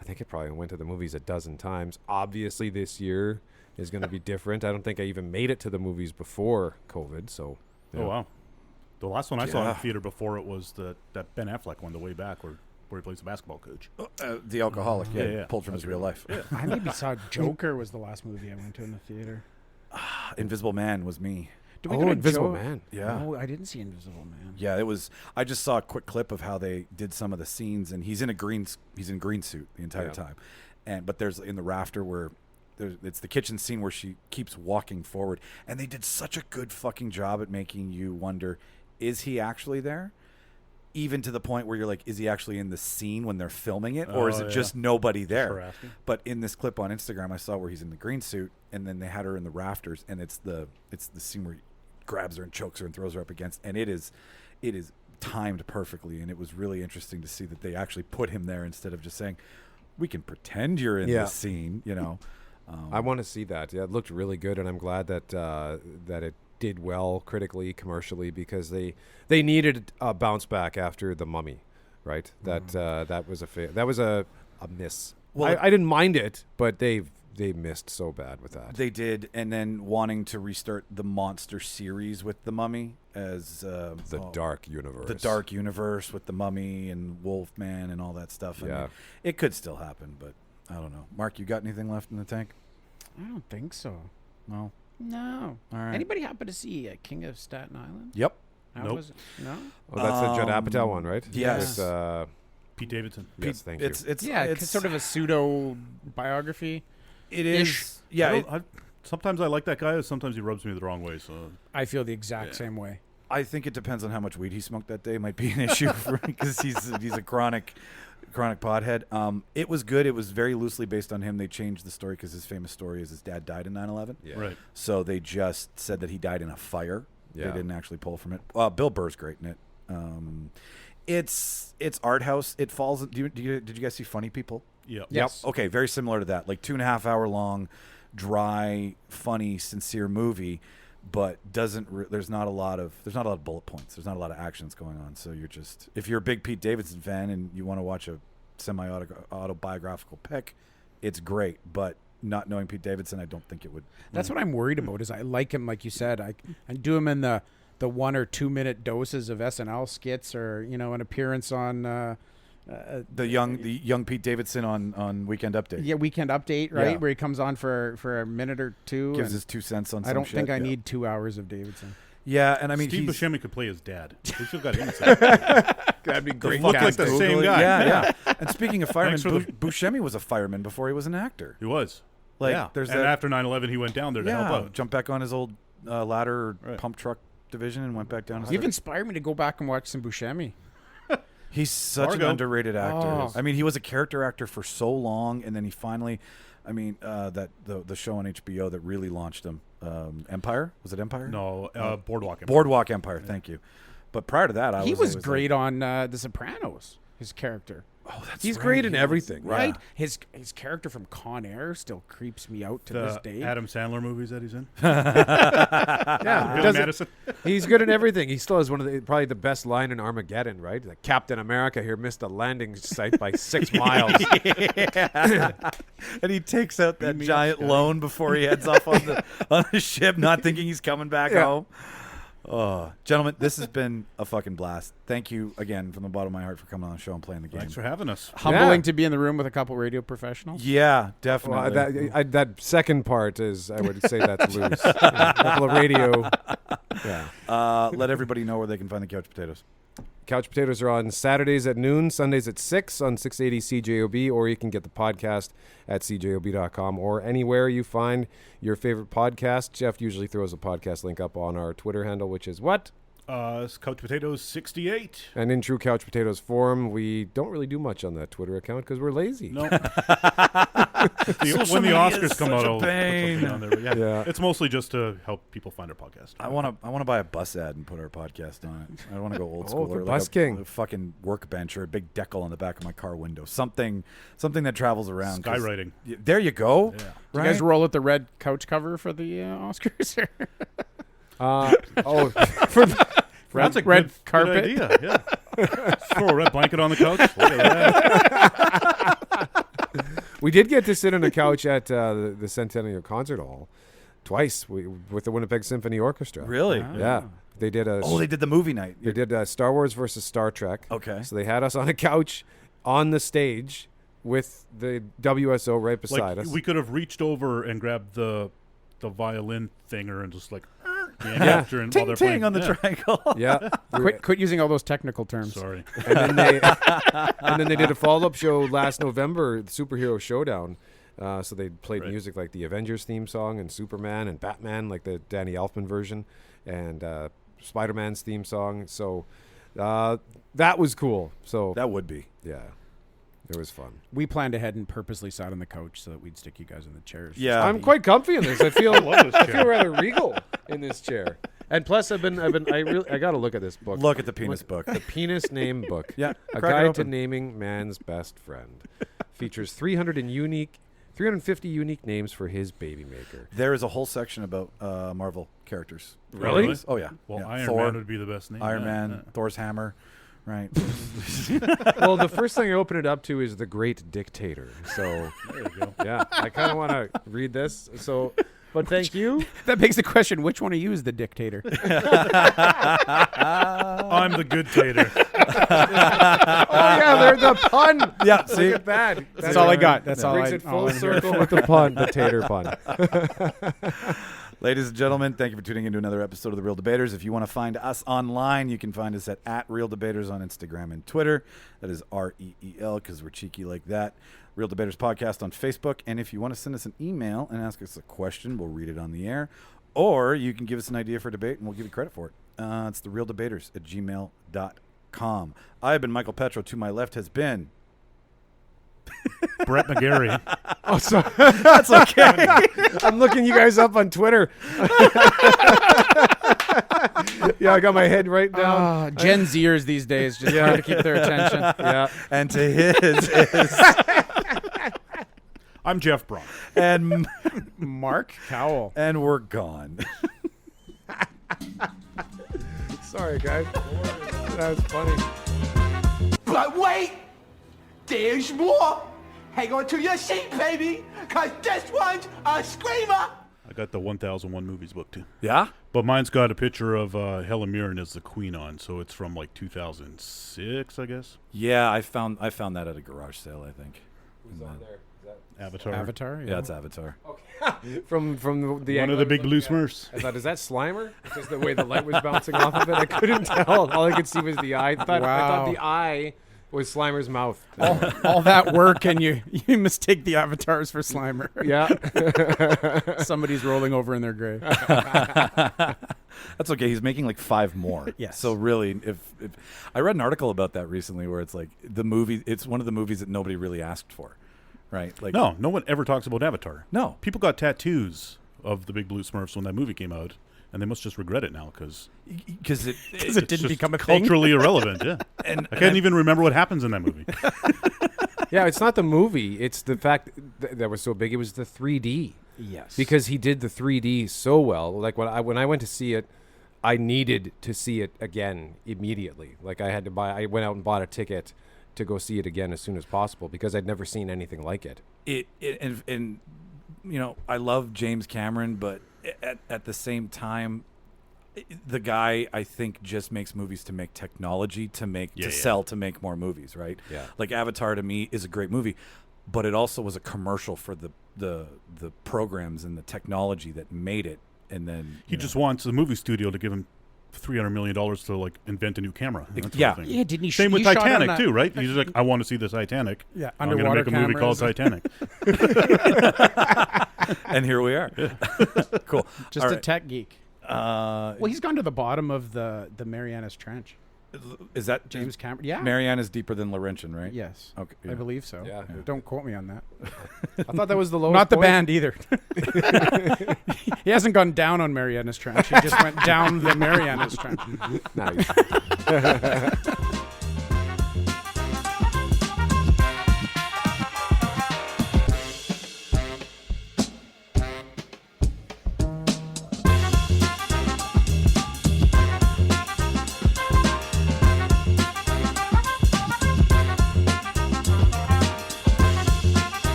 I think I probably went to the movies a dozen times. Obviously this year is going to be different. I don't think I even made it to the movies before COVID. So, yeah. Oh, wow. The last one I saw in the theater before it was that Ben Affleck one, the way back, where he plays the basketball coach. The alcoholic, Yeah. pulled from his real life. Yeah. I maybe saw Joker was the last movie I went to in the theater. Invisible Man was me. Did we go to Invisible Man. Yeah. No, I didn't see Invisible Man. Yeah, it was. I just saw a quick clip of how they did some of the scenes, and he's in green suit the entire time, but there's in the rafter where it's the kitchen scene where she keeps walking forward, and they did such a good fucking job at making you wonder, is he actually there? Even to the point where you're like, is he actually in the scene when they're filming it, or is it just nobody there? Harassing. But in this clip on Instagram, I saw where he's in the green suit, and then they had her in the rafters, and it's the scene where he grabs her and chokes her and throws her up against, and it is timed perfectly, and it was really interesting to see that they actually put him there instead of just saying, we can pretend you're in this scene, you know. I want to see that. Yeah, it looked really good, and I'm glad that it did well critically, commercially, because they needed a bounce back after The Mummy, right? That was a miss. Well, I didn't mind it, but they missed so bad with that. They did, and then wanting to restart the monster series with The Mummy as the Dark Universe. The Dark Universe with The Mummy and Wolfman and all that stuff. I mean, it could still happen, but I don't know. Mark, you got anything left in the tank? I don't think so. No. No. All right. Anybody happen to see King of Staten Island? Yep. How Nope. was it? No. Oh, that's the Judd Apatow one, right? Yes. With, Pete Davidson. yes, thank you. It's sort of a pseudo biography. It is. Yeah. Sometimes I like that guy, sometimes he rubs me the wrong way. So I feel the exact same way. I think it depends on how much weed he smoked that day. Might be an issue because he's a chronic pothead. It was good. It was very loosely based on him. They changed the story because his famous story is his dad died in 9/11. Yeah. right. So they just said that he died in a fire. Yeah. They didn't actually pull from it. Bill Burr's great in it. It's art house. It falls. Did you guys see Funny People? Yeah. Yes. Yep. Okay. Very similar to that. Like 2.5 hour long, dry, funny, sincere movie, but there's not a lot of bullet points. There's not a lot of actions going on. So you're just, if you're a big Pete Davidson fan and you want to watch a semi-autobiographical pick, it's great. But not knowing Pete Davidson, I don't think it would. That's what I'm worried about. Is I like him, like you said. I do him in the 1 or 2 minute doses of SNL skits, or an appearance on The young Pete Davidson on Weekend Update. Yeah, Weekend Update, right? Yeah. Where he comes on for a minute or two. Gives his 2 cents on some I don't shit. think I Yeah. need 2 hours of Davidson. Yeah, and I mean, Steve he's Buscemi could play his dad. They still got insight. That'd be great. Look like the same guy. Yeah. And speaking of firemen, Thanks for Buscemi was a fireman before he was an actor. He was. Like, yeah. there's and that. after 9/11, he went down there to help out. Jumped back on his old ladder or Right. pump truck division and went back down. and You've started- inspired me to go back and watch some Buscemi. He's such Fargo. an underrated actor. Oh. I mean, he was a character actor for so long, and then he finally, I mean, the show on HBO that really launched him, Empire, was it Empire? No, Boardwalk. Empire. Boardwalk Empire. Thank you. But prior to that, He was always great on The Sopranos. His character, Like, oh, that's He's right, great in he everything, was- right? yeah. His character from Con Air still creeps me out to this The day. Adam Sandler movies that he's in. Yeah, it Billy doesn't- Madison. he's good in everything. He still has probably the best line in Armageddon, right? Like, Captain America here missed the landing site by 6 miles. And he takes out that me up, giant Scotty. loan before he heads off on the ship, not thinking he's coming back Yeah. home. Oh, gentlemen, this has been a fucking blast. Thank you again from the bottom of my heart for coming on the show and playing the game. Thanks for having us. Humbling Yeah. to be in the room with a couple radio professionals. Yeah, definitely. Well, that second part is, I would say that's loose. A couple of radio. Yeah. Let everybody know where they can find the Couch Potatoes. Couch Potatoes are on Saturdays at noon, Sundays at 6 on 680 CJOB, or you can get the podcast at cjob.com or anywhere you find your favorite podcast. Jeff usually throws a podcast link up on our Twitter handle, which is what? It's Couch Potatoes 68. And in true Couch Potatoes form, we don't really do much on that Twitter account because we're lazy. No. Social When the media is Oscars come such out, a I'll put pain. something on there. But yeah, Yeah. it's mostly just to help people find our podcast. I want to buy a bus ad and put our podcast on it. I want to go old school. the or Bus like King. a fucking workbench or a big decal on the back of my car window. Something that travels around. 'cause- Skywriting. There you go. Yeah. Do Right? you guys roll at the red couch cover for the Oscars? For That's a red good carpet. idea. Yeah. Just throw a red blanket on the couch. Look at that. we did get to sit on a couch at the Centennial Concert Hall twice with the Winnipeg Symphony Orchestra. Really? Yeah. They did They did the movie night. They did Star Wars versus Star Trek. Okay. So they had us on a couch on the stage with the WSO right beside Like us. we could have reached over and grabbed the violin thinger and just like Yeah. after and while Ting they're ting playing. on the Yeah. triangle. yeah. Quit using all those technical terms. Sorry. and then they did a follow-up show last November, the Superhero Showdown. So they played Right. music like the Avengers theme song and Superman and Batman, like the Danny Elfman version, and Spider-Man's theme song. So that was cool. So That would be. yeah, it was fun. We planned ahead and purposely sat on the couch so that we'd stick you guys in the chairs. Yeah. I'm quite comfy in this. I feel love this I chair. feel rather regal in this chair. And plus, I got to look at this book. Look at the penis book. The Penis Name Book. Yeah. A crack it Guide to open. Naming Man's Best Friend. Features 350 unique names for his baby maker. There is a whole section about Marvel characters. Really? Oh yeah. Well, Yeah. Iron Thor, Man would be the best name. Iron Yeah, Man, yeah. Thor's hammer, right? Well, the first thing I open it up to is The Great Dictator. So, There you go. yeah, I kind of want to read this. So, but thank you. That begs the question: which one of you is the dictator? I'm the good tater. Oh yeah, there's the pun. Yeah, see? Look at that. That's all I got. That's all brings I. it all full I'm here circle with the pun, the tater pun. Ladies and gentlemen, thank you for tuning into another episode of The Real Debaters. If you want to find us online, you can find us at Real Debaters on Instagram and Twitter. That is REEL because we're cheeky like that. Real Debaters Podcast on Facebook. And if you want to send us an email and ask us a question, we'll read it on the air. Or you can give us an idea for a debate and we'll give you credit for it. It's therealdebaters@gmail.com. I have been Michael Petrow. To my left has been... Brett Mcgarry. Oh, sorry. That's okay. I'm looking you guys up on Twitter. Yeah, I got my head right down. Gen Zers these days just trying to keep their attention. Yeah. And to his is... I'm Jeff Braun. and Mark Cowell. and we're gone. Sorry, guys. That was funny. But wait, there's more. Hang on to your seat, baby, because this one's a screamer. I got the 1001 Movies book too. Yeah? But mine's got a picture of Helen Mirren as the queen on, so it's from like 2006, I guess. Yeah, I found that at a garage sale, I think. Who's on there? Is that Avatar. Avatar. Yeah, it's Avatar. from the One of the big blue Smurfs. I thought, is that Slimer? Just the way the light was bouncing off of it, I couldn't tell. All I could see was the eye. I thought Wow. the eye was Slimer's mouth. All that work and you mistake the avatars for Slimer. Yeah. Somebody's rolling over in their grave. That's okay. He's making like 5 more. Yes. So really, if I read an article about that recently, where it's like the movie, it's one of the movies that nobody really asked for, right? Like No one ever talks about Avatar. No. People got tattoos of the big blue Smurfs when that movie came out, and they must just regret it now because because it Because it it's didn't just become a thing. culturally irrelevant. Yeah, and I can't even remember what happens in that movie. Yeah, it's not the movie. It's the fact that was so big. It was the 3D. Yes. Because he did the 3D so well. Like when I went to see it, I needed to see it again immediately. Like I went out and bought a ticket to go see it again as soon as possible because I'd never seen anything like it. and you know, I love James Cameron, but at the same time, the guy, I think, just makes movies to make technology, to sell, to make more movies, right? Yeah. Like Avatar to me is a great movie, but it also was a commercial for the programs and the technology that made it. And then He just wants a movie studio to give him $300 million to like invent a new camera. and that sort of Yeah. thing. Yeah, didn't he? Same with he shot on Titanic that- too, right? He's just like, I want to see the Titanic. Yeah, I'm going to underwater make a movie called cameras. Titanic. and here we are. Cool. Just All a right. tech geek. Well, he's gone to the bottom of the Mariannas Trench. Is that James Cameron. Yeah. Marianne is deeper than Laurentian, right? Yes. Okay. I believe so. Yeah. Don't quote me on that. I thought that was the lowest Not the point. band either. He hasn't gone down on Mariannas Trench. He just went down the Mariannas Trench. Nice.